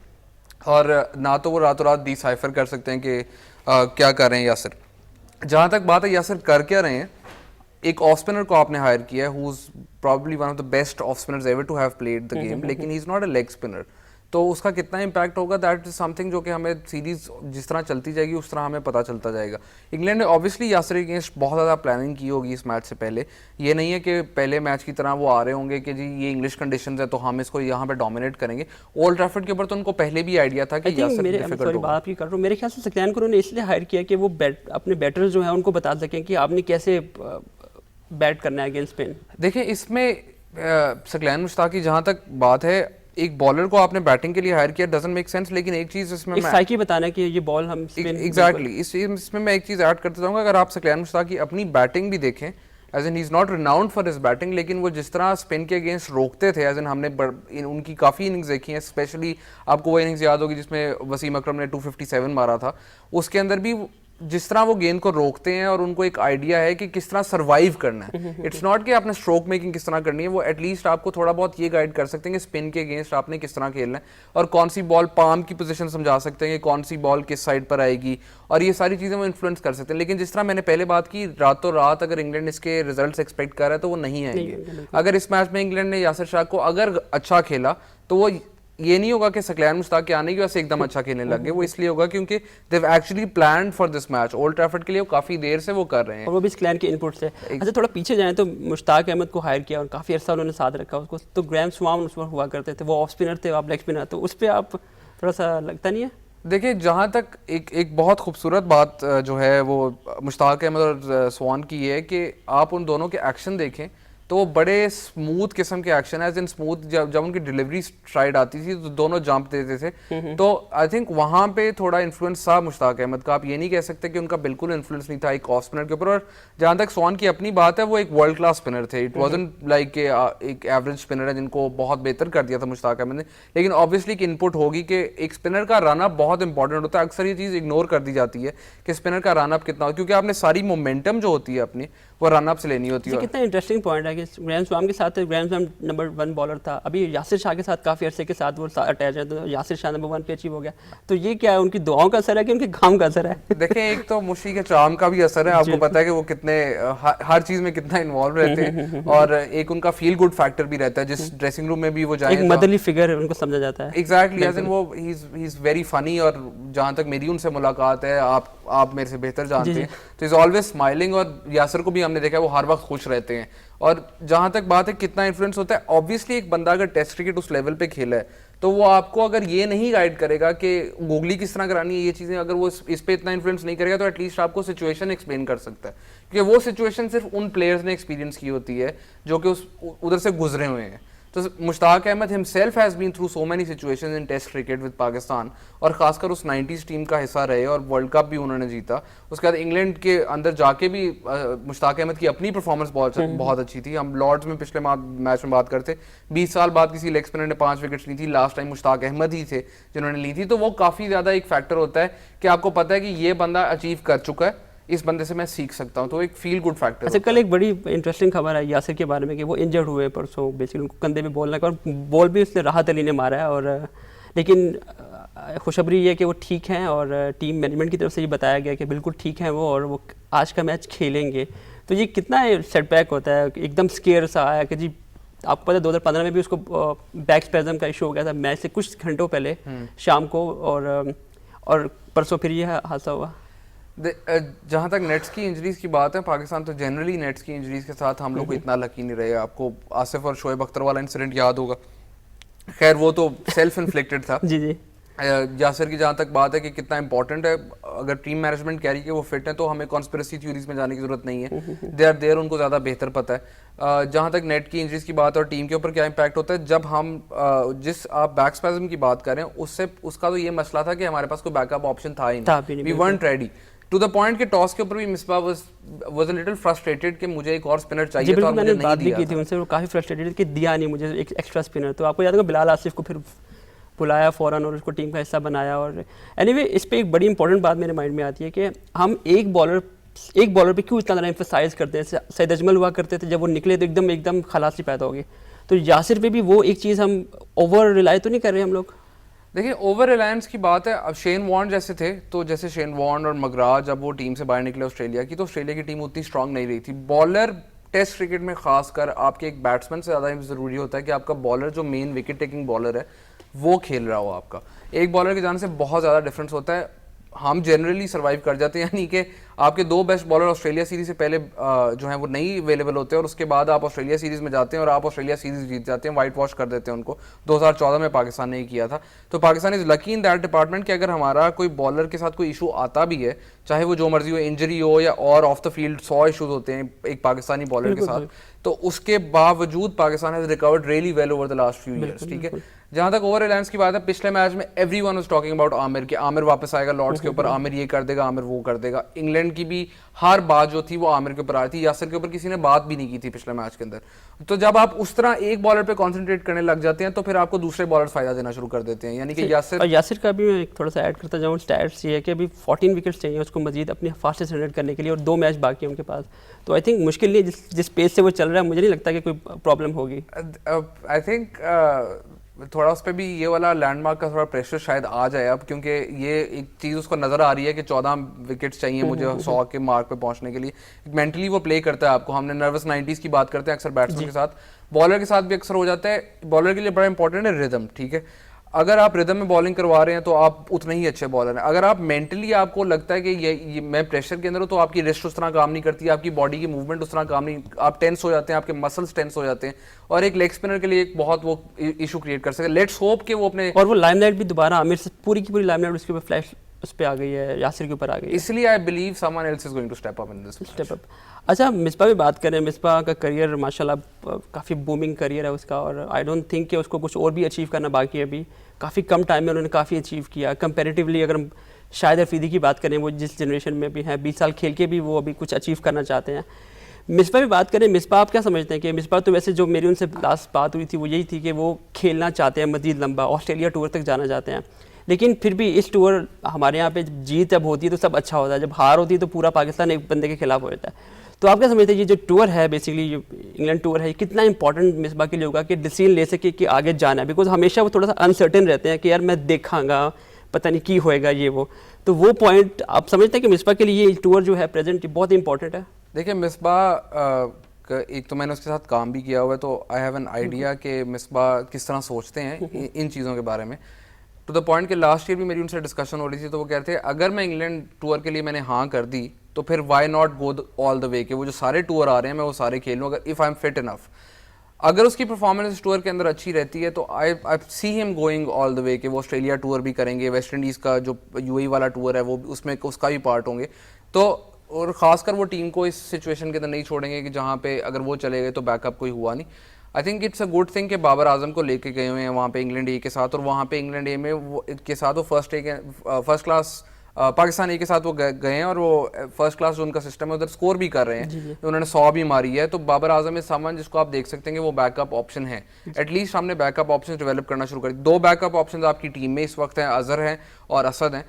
और ना तो वो रातों रात डिसाइफर कर सकते हैं कि क्या कर रहे हैं यासिर। जहाँ तक बात है यासिर कर क्या रहे हैं, एक ऑफ स्पिनर को आपने हायर किया है who is probably one of the best of spinners ever to have played the game, लेकिन he is not a leg spinner, तो उसका कितना इम्पैक्ट होगा, दैट इज समथिंग जो कि हमें सीरीज जिस तरह चलती जाएगी उस तरह हमें पता चलता जाएगा। इंग्लैंड ने ऑब्वियसली यासिर अगेंस्ट बहुत ज़्यादा प्लानिंग की होगी इस मैच से पहले, ये नहीं है कि पहले मैच की तरह वो आ रहे होंगे कि जी ये इंग्लिश कंडीशंस है तो हम इसको यहाँ पे डोमिनेट करेंगे। ओल्ड ट्रैफर्ड के ऊपर तो उनको पहले भी आइडिया था कि यासिर डिफिकल्ट होगा। बात कर रहा हूँ, मेरे ख्याल से सकलैन को उन्होंने इसलिए हायर किया कि वो अपने बैटर्स जो हैं उनको बता सकें कि आपने कैसे बैट करना है अगेंस्ट स्पिन। देखिए इसमें सकलैन मुश्ताक की जहाँ तक बात है, एक बॉलर को आपने बैटिंग के लिए हायर किया डजंट मेक सेंस, लेकिन एक चीज इसमें एक साइकी बताना कि ये बॉल हम स्पिन एग्जैक्टली इसमें मैं एक चीज ऐड करते जाऊंगा। अगर आप सकलैन मुश्ताक की अपनी बैटिंग भी देखें, as in he is not renowned for his batting, लेकिन वो जिस तरह स्पिन के अगेंस्ट रोकते थे, एज इन हमने उनकी काफ़ी इनिंग्स देखी हैं, स्पेशली आपको वो इनिंग्स याद होगी जिसमें वसीम अकरम ने 257 मारा था, उसके अंदर भी जिस तरह वो गेंद को रोकते हैं और उनको एक आइडिया है कि किस तरह सरवाइव करना है। इट्स नॉट कि आपने स्ट्रोक मेकिंग किस तरह करनी है, वो एटलीस्ट आपको थोड़ा बहुत ये गाइड कर सकते हैं कि स्पिन के अगेंस्ट आपने किस तरह खेलना है और कौन सी बॉल, पाम की पोजीशन समझा सकते हैं कि कौन सी बॉल किस साइड पर आएगी, और ये सारी चीज़ें वो इन्फ्लुएंस कर सकते हैं। लेकिन जिस तरह मैंने पहले बात की, रातों रात अगर इंग्लैंड इसके रिजल्ट एक्सपेक्ट कर रहा है तो वो नहीं आएंगे। अगर इस मैच में इंग्लैंड ने यासिर शाह को अगर अच्छा खेला तो वो ये नहीं होगा कि सकलैन मुश्ताक के आने की वजह से एकदम अच्छा खेलने लग गए, वो इसलिए होगा क्योंकि they've actually planned for this match. Old Trafford के लिए वो काफी देर से वो कर रहे हैं और वो भी सकलैन के इनपुट से। अच्छा थोड़ा पीछे जाएं तो मुश्ताक अहमद को हायर किया और काफी अर्सा उन्होंने साथ रखा उसको, तो ग्राहम स्वाम उस वक्त हुआ करते थे, वो ऑफ स्पिनर थे, आप लेग स्पिनर, तो उस पर आप थोड़ा सा लगता नहीं है? देखिए जहाँ तक एक बहुत खूबसूरत बात जो है वो मुश्ताक अहमद और स्वान की है कि आप उन दोनों के एक्शन देखें तो वो बड़े स्मूथ किस्म के एक्शन है, एज इन स्मूथ, जब उनकी डिलीवरी स्ट्राइड आती थी तो दोनों जंप देते थे, तो आई थिंक वहाँ पे थोड़ा इन्फ्लुएंस था मुश्ताक अहमद का। आप ये नहीं कह सकते कि उनका बिल्कुल इन्फ्लुएंस नहीं था एक ऑफ स्पिनर के ऊपर। और जहाँ तक स्वान की अपनी बात है, वो एक वर्ल्ड क्लास स्पिनर थे, इट वाजंट लाइक एक एवरेज स्पिनर है जिनको बहुत बेहतर कर दिया था मुश्ताक अहमद ने। लेकिन ऑब्वियसली एक इनपुट होगी कि एक स्पिनर का रन अप बहुत इंपॉर्टेंट होता है। अक्सर ये चीज़ इग्नोर कर दी जाती है कि स्पिनर का रन अप कितना हो, क्योंकि आपने सारी मोमेंटम जो होती है अपनी वो रन अप से लेनी होती है। कितना इंटरेस्टिंग पॉइंट है कि ग्राहम स्वाम के साथ, ग्राहम स्वाम नंबर 1 बॉलर था, अभी यासिर शाह के साथ काफ़ी अरसे के साथ वो अटैच है, तो यासिर शाह नंबर 1 पे अचीव हो गया। तो ये क्या है, उनकी दुआओं का असर है कि उनके काम का असर है? देखें एक तो मुशी के चाम का भी असर है, आपको पता है कि वो कितने हर चीज़ में कितना इन्वॉल्व रहते हैं, और एक उनका फील गुड फैक्टर भी रहता है, जिस ड्रेसिंग रूम में भी वो जाए एक मदरली फिगर उनको समझा जाता है। एग्जैक्टली, एज इन वो ही इज वेरी फनी, और जहाँ तक मेरी उनसे मुलाकात है, आप मेरे से बेहतर जानते हैं, तो इज ऑलवेज स्माइलिंग, और यासिर को भी हमने देखा है वो हर वक्त खुश रहते हैं। और जहाँ तक बात है कितना इन्फ्लुएंस होता है, ऑब्वियसली एक बंदा अगर टेस्ट क्रिकेट उस लेवल पे खेला है तो वो आपको अगर ये नहीं गाइड करेगा कि गूगली किस तरह करानी है, ये चीज़ें अगर वो इस पे इतना इन्फ्लुएंस नहीं करेगा तो एटलीस्ट आपको सिचुएशन एक्सप्लेन कर सकता है, क्योंकि वो सिचुएशन सिर्फ उन प्लेयर्स ने एक्सपीरियंस की होती है जो कि उधर से गुजरे हुए हैं। तो Mushtaq Ahmed himself has been through so many situations in test cricket with Pakistan, और खासकर उस 90s टीम का हिस्सा रहे और वर्ल्ड कप भी उन्होंने जीता। उसके बाद इंग्लैंड के अंदर जाके भी मुश्ताक अहमद की अपनी परफॉर्मेंस बहुत अच्छी थी। हम लॉर्ड्स में पिछले मैच में बात करते, 20 साल बाद किसी लेग स्पिनर ने 5 विकेट्स ली थी, लास्ट टाइम मुश्ताक अहमद ही थे जिन्होंने ली थी। तो वो काफ़ी ज़्यादा एक फैक्टर होता है कि आपको पता है कि ये बंदा अचीव कर चुका है, इस बंदे से मैं सीख सकता हूँ, तो एक फील गुड फैक्टर। अच्छा कल एक बड़ी इंटरेस्टिंग खबर है यासिर के बारे में कि वो इंजर्ड हुए परसों, बेसिकली उनको कंधे पे बॉल लगा और बॉल भी उसने राहत अली ने मारा है, और लेकिन खुशखबरी ये है कि वो ठीक हैं और टीम मैनेजमेंट की तरफ से ये बताया गया कि बिल्कुल ठीक हैं वो, और वो आज का मैच खेलेंगे। तो ये कितना सेटबैक होता है, एकदम स्केयर सा आया कि जी आपको पता है 2015 में भी उसको बैक स्पैज़म का इशू हो गया था मैच से कुछ घंटों पहले शाम को, और परसों फिर ये हादसा हुआ। जहाँ तक नेट्स की इंजरीज की बात है, पाकिस्तान तो जनरली नेट्स की इंजरीज के साथ हम लोग को इतना लकी नहीं रहे। आपको आसिफ और शोएब अख्तर वाला इंसिडेंट याद होगा, खैर वो तो सेल्फ इन्फ्लिक्टेड था। जी जी। यासिर की जहाँ तक बात है कि कितना इंपॉर्टेंट है, अगर टीम मैनेजमेंट कह रही है कि वो फिट है तो हमें कॉन्स्पिरेसी थ्योरीज में जाने की जरूरत नहीं है, दे आर देयर, उनको ज़्यादा बेहतर पता है। जहाँ तक नेट की इंजरीज की बात है और टीम के ऊपर क्या इंपैक्ट होता है, जब हम जिस आप बैक स्पैज़म की बात कर रहे हैं उसका तो ये मसला था कि हमारे पास कोई बैकअप ऑप्शन था ही नहीं, we weren't ready to the point के टॉस के ऊपर भी Misbah was a little frustrated कि मुझे एक और स्पिनर चाहिए था, और मुझे नहीं बात भी की थी उनसे, वो काफ़ी फ्रस्ट्रेटेड कि दिया नहीं मुझे एक एक्स्ट्रा स्पिनर। तो आपको याद होगा बिलाल आसिफ को फिर बुलाया फ़ौरन और उसको टीम का हिस्सा बनाया। और एनीवे इस पर एक बड़ी इंपॉर्टेंट बात मेरे माइंड में आती है कि हम एक बॉलर पे क्यों इतना ज़्यादा एम्फसाइज करते हैं। सैयद अजमल हुआ करते थे, जब वो निकले तो एकदम खलासी पैदा हो गई। तो यासिर पे भी वो एक चीज़ हम ओवर रिलाई तो नहीं कर रहे हम लोग? देखिए ओवर रिलायंस की बात है। अब शेन वॉर्न जैसे थे, तो जैसे शेन वॉर्न और मगरा जब वो टीम से बाहर निकले ऑस्ट्रेलिया की, तो ऑस्ट्रेलिया की टीम उतनी स्ट्रांग नहीं रही थी। बॉलर टेस्ट क्रिकेट में खासकर आपके एक बैट्समैन से ज़्यादा ज़रूरी होता है कि आपका बॉलर जो मेन विकेट टेकिंग बॉलर है वो खेल रहा हो। आपका एक बॉलर के जाने से बहुत ज़्यादा डिफरेंस होता है। हम जनरली सर्वाइव कर जाते हैं, यानी कि आपके दो बेस्ट बॉलर ऑस्ट्रेलिया सीरीज से पहले जो है वो नहीं अवेलेबल होते हैं, और उसके बाद आप ऑस्ट्रेलिया सीरीज में जाते हैं और आप ऑस्ट्रेलिया सीरीज जीत जाते हैं, वाइट वॉश कर देते हैं उनको। 2014 में पाकिस्तान ने किया था। तो Pakistan is lucky in that department कि अगर हमारा कोई बॉलर के साथ कोई इशू आता भी है, चाहे वो जो मर्जी हो, इंजरी हो या और ऑफ द फील्ड 100 इशूज होते हैं एक पाकिस्तानी बॉलर के साथ, तो उसके बावजूद Pakistan has recovered really well over the last few years. ठीक है, जहां तक ओवर रिलायंस की बात है, पिछले मैच में everyone was talking about Aamir कि आमिर वापस आएगा लॉर्ड्स के ऊपर, आमिर ये कर देगा, आमिर वो कर देगा। इंग्लैंड की भी हर बात जो थी वो आमिर के ऊपर आ रही थी, यासिर के ऊपर किसी ने बात भी नहीं की थी पिछले मैच के अंदर। तो जब आप उस तरह एक बॉलर पे कंसंट्रेट करने लग जाते हैं तो फिर आपको दूसरे बॉलर फायदा देना शुरू कर देते हैं, यानी कि यासिर का भी मैं थोड़ा सा ऐड करता जाऊँ, स्टैट्स ये है कि अभी 14 विकेट्स चाहिए उसको मजीद अपने फास्टेस्ट 100 करने के लिए, और 2 मैच बाकी है उनके पास। तो आई थिंक मुश्किल नहीं, जिस पेस से वो चल रहा है मुझे नहीं लगता कि कोई प्रॉब्लम होगी। आई थिंक थोड़ा उस पर भी ये वाला लैंडमार्क का थोड़ा प्रेशर शायद आ जाए अब, क्योंकि ये एक चीज़ उसको नज़र आ रही है कि 14 विकेट्स चाहिए मुझे 100 के मार्क पे पहुंचने के लिए। मेंटली वो प्ले करता है आपको। हमने नर्वस 90s की बात करते हैं अक्सर बैट्समैन के साथ, बॉलर के साथ भी अक्सर हो जाता है। बॉलर के लिए बड़ा इंपॉर्टेंट है रिदम। ठीक है, अगर आप रिदम में बॉलिंग करवा रहे हैं तो आप उतने ही अच्छे बॉलर हैं। अगर आप मेंटली आपको लगता है कि ये मैं प्रेशर के अंदर हूँ, तो आपकी रिस्ट उस तरह काम नहीं करती, आपकी बॉडी की मूवमेंट उस तरह काम नहीं, आप टेंस हो जाते हैं, आपके मसल्स टेंस हो जाते हैं, और एक लेग स्पिनर के लिए एक बहुत वो इशू क्रिएट कर सकते हैं। लेट्स होप कि वो अपने, और वो लाइमलाइट भी दोबारा आमिर से पूरी की पूरी लाइमलाइट उसके ऊपर फ्लैश उस पे आ गई है, यासिर के ऊपर आ गई है, इसलिए I believe someone else is going to step up in this step up. अच्छा, मिसबा भी बात करें। मिसबा का करियर माशाल्लाह काफ़ी बूमिंग करियर है उसका, और आई डोंट थिंक कि उसको कुछ और भी अचीव करना बाकी है अभी। काफ़ी कम टाइम में उन्होंने काफ़ी अचीव किया कंपैरेटिवली। अगर हम शाहिद अफरीदी की बात करें, वो जिस जनरेशन में भी हैं, 20 साल खेल के भी वो अभी कुछ अचीव करना चाहते हैं। मिसबा भी बात करें, मिसबा आप क्या समझते हैं कि मिसबा तो वैसे जो मेरी उनसे लास्ट बात हुई थी वो यही थी कि वो खेलना चाहते हैं मज़ीद लंबा, ऑस्ट्रेलिया टूर तक जाना चाहते हैं, लेकिन फिर भी इस टूर हमारे यहाँ पे जीत जब होती है तो सब अच्छा होता है, जब हार होती है तो पूरा पाकिस्तान एक बंदे के खिलाफ हो जाता है। तो आप क्या समझते हैं ये जो टूर है बेसिकली जो इंग्लैंड टूर है, कितना इंपॉर्टेंट मिसबा के लिए होगा कि डिसीजन ले सके कि आगे जाना है? बिकॉज हमेशा वो थोड़ा सा अनसर्टेन रहते हैं कि यार मैं देखांगा, पता नहीं की होएगा ये वो। तो वो पॉइंट आप समझते हैं कि मिसबा के लिए ये टूर जो है प्रेजेंट बहुत इंपॉर्टेंट है? देखिए मिसबा एक तो मैंने उसके साथ काम भी किया हुआ है, तो आई हैव एन आइडिया कि मिसबा किस तरह सोचते हैं इन चीज़ों के बारे में। टू द पॉइंट कि लास्ट ईयर भी मेरी उनसे डिस्कशन हो रही थी, तो वो कह रहे थे अगर मैं इंग्लैंड टूर के लिए मैंने हाँ कर दी तो फिर why not go all the way, कि वो जो सारे टूर आ रहे हैं मैं वो सारे खेल लूँ, अगर if I am fit enough. अगर उसकी परफॉर्मेंस इस टूर के अंदर अच्छी रहती है तो I see him going all the way, कि वो ऑस्ट्रेलिया टूर भी करेंगे, वेस्ट इंडीज़ का जो यूएई वाला टूर है वो उसमें उसका भी पार्ट होंगे। तो और ख़ासकर वो टीम को इस सिचुएशन के अंदर नहीं छोड़ेंगे कि जहाँ पे अगर वो चले गए तो बैकअप कोई हुआ नहीं। I think it's a good thing कि बाबर आजम को लेके गए हुए हैं वहाँ पे इंग्लैंड ए के साथ, और वहाँ पे इंग्लैंड ए में वो के साथ वो फर्स्ट क्लास पाकिस्तान ए के साथ वो गए हैं, और वो फर्स्ट क्लास जो उनका सिस्टम है उधर स्कोर भी कर रहे हैं, उन्होंने 100 भी मारी है। तो बाबर आजम इज समवन जिसको आप देख सकते हैं कि वो बैकअप ऑप्शन है। एटलीस्ट हमने बैकअप ऑप्शन डेवलप करना शुरू कर दिया। 2 बैकअप ऑप्शन आपकी टीम में इस वक्त हैं, अजहर हैं और असद हैं।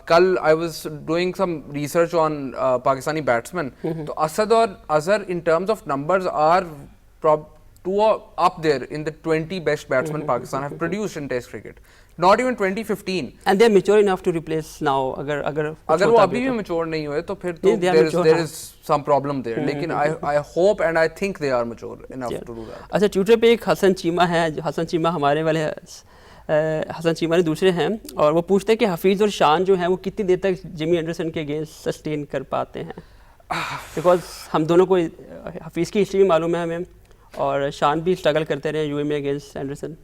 कल I was doing some research on Pakistani batsman, तो असद और Azhar in terms of numbers are up there in the 20 best batsmen Pakistan have produced in Test cricket. Not even 2015. And they're mature enough to replace now. अगर वो अभी भी mature नहीं हुए तो फिर तो there is some problem there. लेकिन I hope and I think they are mature enough to do that. अच्छा, ट्विटर पे एक हसन चीमा है, हसन चीमा हमारे वाले हसन चीमा ने दूसरे हैं, और वो पूछते हैं कि हफीज़ और शान जो हैं वो कितनी देर तक जिमी एंडरसन के अगेंस्ट सस्टेन कर पाते हैं? बिकॉज हम दोनों को हफीज़ की हिस्ट्री भी मालूम है हमें, और शान भी स्ट्रगल करते रहे यूए में अगेंस्ट एंडरसन।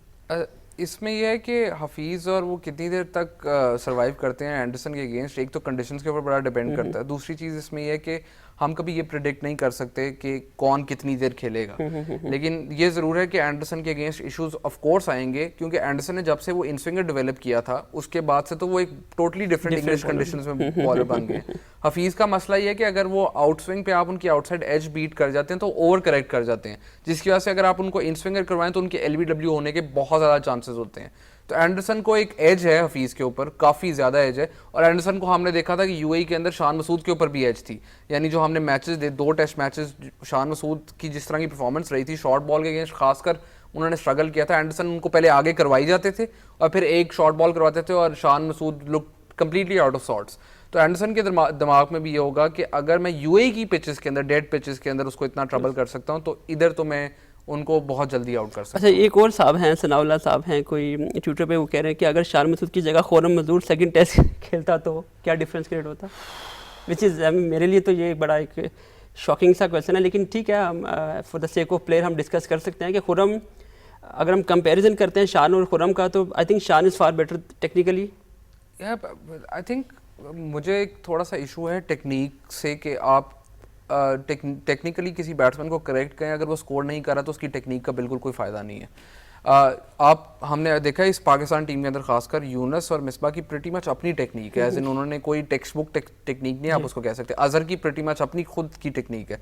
इसमें यह है कि हफीज़ और वो कितनी देर तक सरवाइव करते हैं एंडरसन के अगेंस्ट, एक तो कंडीशंस के ऊपर बड़ा डिपेंड करता है। दूसरी चीज़ इसमें यह है कि हम कभी ये प्रिडिक्ट नहीं कर सकते कि कौन कितनी देर खेलेगा, लेकिन ये ज़रूर है कि एंडरसन के अगेंस्ट इश्यूज ऑफ कोर्स आएंगे, क्योंकि एंडरसन ने जब से वो इन स्विंगर डेवलप किया था उसके बाद से तो वो एक टोटली डिफरेंट इंग्लिश कंडीशंस में बॉलर बन गए। हफीज़ का मसला ये है कि अगर वो आउट स्विंग पे आप उनकी आउटसाइड एज बीट कर जाते हैं तो ओवर करेक्ट कर जाते हैं, जिसकी वजह से अगर आप उनको इन स्विंगर करवाएं तो उनके एलबीडब्ल्यू होने के बहुत ज़्यादा चांसेस होते हैं। तो एंडरसन को एक एज है हफीज़ के ऊपर, काफ़ी ज़्यादा एज है, और एंडरसन को हमने देखा था कि यूएई के अंदर शान मसूद के ऊपर भी एज थी। यानी जो हमने matches 2 test matches Shan Masood की जिस तरह की परफॉर्मेंस रही थी शॉर्ट बॉल के अगेंस्ट, खासकर उन्होंने स्ट्रगल किया था। एंडरसन उनको पहले आगे करवाई जाते थे और फिर एक शॉर्ट बॉल करवाते थे और Shan Masood look completely out of sorts. तो एंडरसन के दिमाग में भी ये होगा कि अगर मैं यूएई की पिचेस के अंदर, डेड पिचेस के अंदर उसको इतना ट्रबल कर सकता हूँ, तो इधर तो मैं उनको बहुत जल्दी आउट कर सकता अच्छा, एक और साहब हैं, सनाउल्लाह साहब हैं, कोई ट्विटर पे वो कह रहे हैं कि अगर शान मसूद की जगह खुर्रम मंजूर सेकंड टेस्ट खेलता तो क्या डिफरेंस क्रिएट होता, विच इज़ मेरे लिए तो ये बड़ा एक शॉकिंग सा क्वेश्चन है। लेकिन ठीक है, हम for the sake of player हम डिस्कस कर सकते हैं कि खुर्रम, अगर हम कंपैरिजन करते हैं शान और खुर्रम का, तो आई थिंक शान is far better technically. I think मुझे एक थोड़ा सा इशू है टेक्निक से कि आप टेक्निकली किसी बैट्समैन को करेक्ट करें, अगर वो स्कोर नहीं कर रहा तो उसकी टेक्निक का बिल्कुल कोई फ़ायदा नहीं है। आप हमने देखा इस पाकिस्तान टीम के अंदर खासकर यूनस और मिसबा की प्रिटी मच अपनी टेक्निक है, एज इन उन्होंने कोई टेक्स्ट बुक टेक्निक नहीं आप उसको कह सकते। अजहर की प्रिटी मच अपनी खुद की टेक्निक है।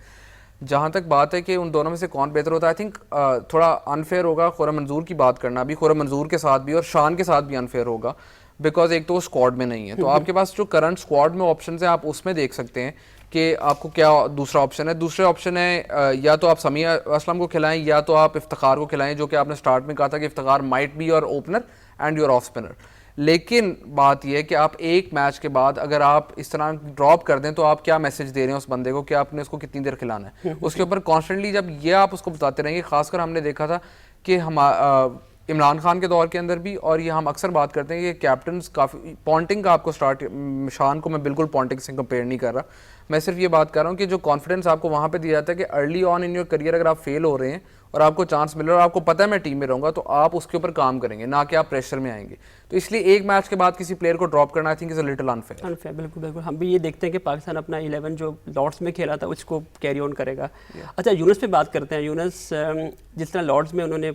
जहाँ तक बात है कि उन दोनों में से कौन बेहतर होता है, आई थिंक थोड़ा अनफेयर होगा खुर्रम मंजूर की बात करना। अभी खुर्रम मंजूर के साथ भी और शान के साथ भी अनफेयर होगा, बिकॉज एक तो वो स्क्वाड में नहीं है। तो आपके पास जो करंट स्क्वाड में ऑप्शन है आप उसमें देख सकते हैं कि आपको क्या दूसरा ऑप्शन है। दूसरे ऑप्शन है या तो आप समी असलम को खिलाएं या तो आप इफ्तिखार को खिलाएं, जो कि आपने स्टार्ट में कहा था कि Iftikhar might be your opener and your off spinner. लेकिन बात यह है कि आप एक मैच के बाद अगर आप इस तरह ड्रॉप कर दें तो आप क्या मैसेज दे रहे हैं उस बंदे को कि आपने उसको कितनी देर खिलाना है। उसके ऊपर कॉन्स्टेंटली जब ये आप उसको बताते रहेंगे, खासकर हमने देखा था कि हम इमरान खान के दौर के अंदर भी, और ये हम अक्सर बात करते हैं कि कैप्टन काफ़ी पॉन्टिंग का आपको स्टार्ट, शान को मैं बिल्कुल पॉन्टिंग से कंपेयर नहीं कर रहा, मैं सिर्फ ये बात कर रहा हूँ कि जो कॉन्फिडेंस आपको वहाँ पे दिया जाता है कि early on in your career अगर आप फेल हो रहे हैं और आपको चांस मिल रहा है और आपको पता है मैं टीम में रहूँगा, तो आप उसके ऊपर काम करेंगे, ना कि आप प्रेशर में आएंगे। तो इसलिए एक मैच के बाद किसी प्लेयर को ड्रॉप करना I think is a little unfair. Unfair, बिल्कुल बिल्कुल। हम भी ये देखते हैं कि पाकिस्तान अपना 11 जो लॉर्ड्स में खेला था उसको कैरी ऑन करेगा। अच्छा, यूनुस पे बात करते हैं। यूनुस जिस तरह लॉर्ड्स में उन्होंने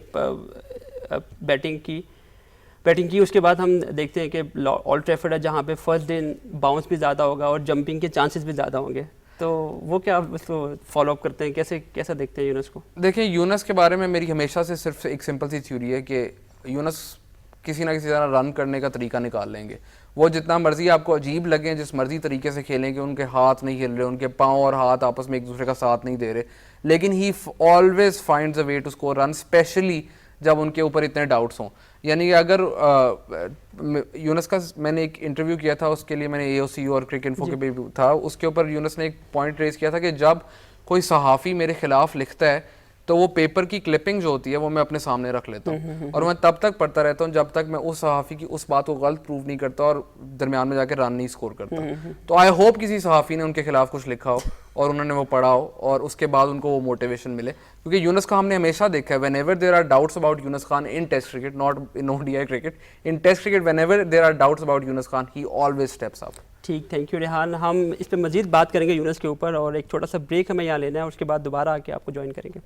बैटिंग की, उसके बाद हम देखते हैं कि ओल्ड ट्रैफर्ड है जहाँ पे फर्स्ट डे बाउंस भी ज़्यादा होगा और जंपिंग के चांसेस भी ज़्यादा होंगे, तो वो क्या उसको फॉलो अप करते हैं, कैसा देखते हैं यूनुस को? देखिए, यूनुस के बारे में मेरी हमेशा से सिर्फ एक सिंपल सी थ्योरी है कि यूनुस किसी ना किसी तरह रन करने का तरीका निकाल लेंगे। वो जितना मर्जी आपको अजीब लगे, जिस मर्जी तरीके से खेलेंगे, उनके हाथ नहीं हिल रहे, उनके पाँव और हाथ आपस में एक दूसरे का साथ नहीं दे रहे, लेकिन he always finds a way to score run, specially जब उनके ऊपर इतने डाउट्स हों। यानी कि अगर यूनुस का मैंने एक इंटरव्यू किया था, उसके लिए मैंने AOC और क्रिकेट इन्फो के भी था, उसके ऊपर यूनुस ने एक पॉइंट रेज किया था कि जब कोई सहाफ़ी मेरे खिलाफ लिखता है तो वो पेपर की क्लिपिंग जो होती है वो मैं अपने सामने रख लेता हूँ और मैं तब तक पढ़ता रहता हूँ जब तक मैं उस सहाफ़ी की उस बात को गलत प्रूव नहीं करता और दरमियान में जाके रन नहीं स्कोर करता। तो आई होप किसी सहाफ़ी ने उनके खिलाफ कुछ लिखा हो और उन्होंने वो पढ़ा हो और उसके बाद उनको वो मोटिवेशन मिले, क्योंकि यूनुस का हमने हमेशा देखा है whenever there are doubts about Younis Khan in test cricket, not in ODI cricket, in test cricket whenever there are doubts about Younis Khan, he always steps up. ठीक, थैंक यू रेहान। हम इस पर मज़ीद बात करेंगे यूनुस के ऊपर, और एक छोटा सा ब्रेक हमें यहाँ लेना है, उसके बाद दोबारा आके आपको ज्वाइन करेंगे।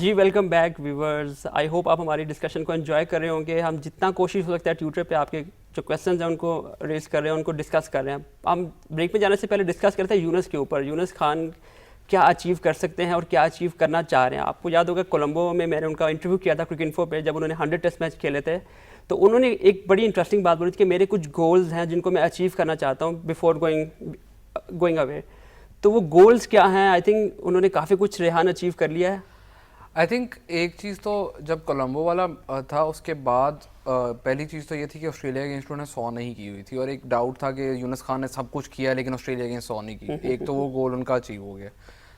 जी welcome back viewers, I hope आप हमारी डिस्कशन को एंजॉय कर रहे होंगे। हम जितना कोशिश हो सकता है ट्विटर पे आपके जो क्वेश्चंस हैं उनको रेज कर रहे हैं, उनको डिस्कस कर रहे हैं। हम ब्रेक में जाने से पहले डिस्कस करते हैं यूनुस के ऊपर। यूनुस खान क्या अचीव कर सकते हैं और क्या अचीव करना चाह रहे हैं। आपको याद होगा कोलंबो में मैंने उनका इंटरव्यू किया था क्रिकइन्फो पे, जब उन्होंने 100 टेस्ट मैच खेले थे, तो उन्होंने एक बड़ी इंटरेस्टिंग बात बोली थी कि मेरे कुछ गोल्स हैं जिनको मैं अचीव करना चाहता हूँ बिफोर गोइंग अवे। तो वो गोल्स क्या हैं? आई थिंक उन्होंने काफ़ी कुछ रेहान अचीव कर लिया है। आई थिंक एक चीज़ तो जब कोलंबो वाला था उसके बाद पहली चीज़ तो ये थी कि ऑस्ट्रेलिया अगेंस्ट उन्होंने 100 नहीं की हुई थी, और एक डाउट था कि यूनुस खान ने सब कुछ किया लेकिन ऑस्ट्रेलिया अगेंस्ट 100 नहीं की। एक तो वो गोल उनका अचीव हो गया।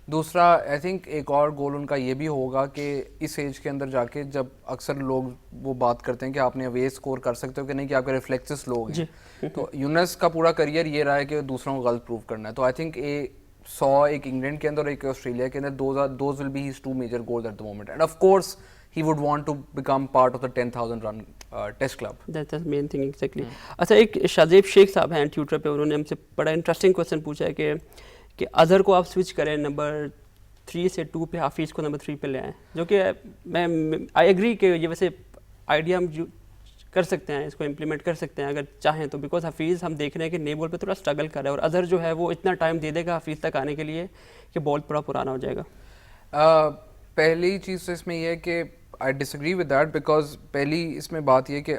दूसरा आई थिंक एक और गोल उनका ये भी होगा कि इस एज के अंदर जाके, जब अक्सर लोग वो बात करते हैं कि आपने अवे स्कोर कर सकते हो कि नहीं, कि आपके रिफ्लेक्सेस लोग हैं, तो यूनुस का पूरा करियर ये रहा है कि दूसरों को गलत प्रूव करना है। तो आई थिंक 100 एक इंग्लैंड के अंदर और एक ऑस्ट्रेलिया के अंदर, those will be his 2 major goals at the moment, and of course he would want to become part of the 10,000 run test club. That's the main thing exactly. अच्छा, एक शाजेब शेख साहब हैं ट्विटर पे, उन्होंने हमसे बड़ा इंटरेस्टिंग क्वेश्चन पूछा है कि अजहर को आप स्विच करें नंबर 3 से 2 पे, हाफिज़ को नंबर 3 पे ले आएँ, जो कि मैं आई एग्री कि ये वैसे आइडिया हम कर सकते हैं, इसको इम्प्लीमेंट कर सकते हैं अगर चाहें तो, बिकॉज हफीज़ हम देख रहे हैं कि नए बॉल पे थोड़ा स्ट्रगल कर रहा है, और अजहर जो है वो इतना टाइम दे देगा हफीज़ तक आने के लिए कि बॉल पूरा पुराना हो जाएगा। पहली चीज़ तो इसमें यह है कि I disagree with that, because पहली इसमें बात यह कि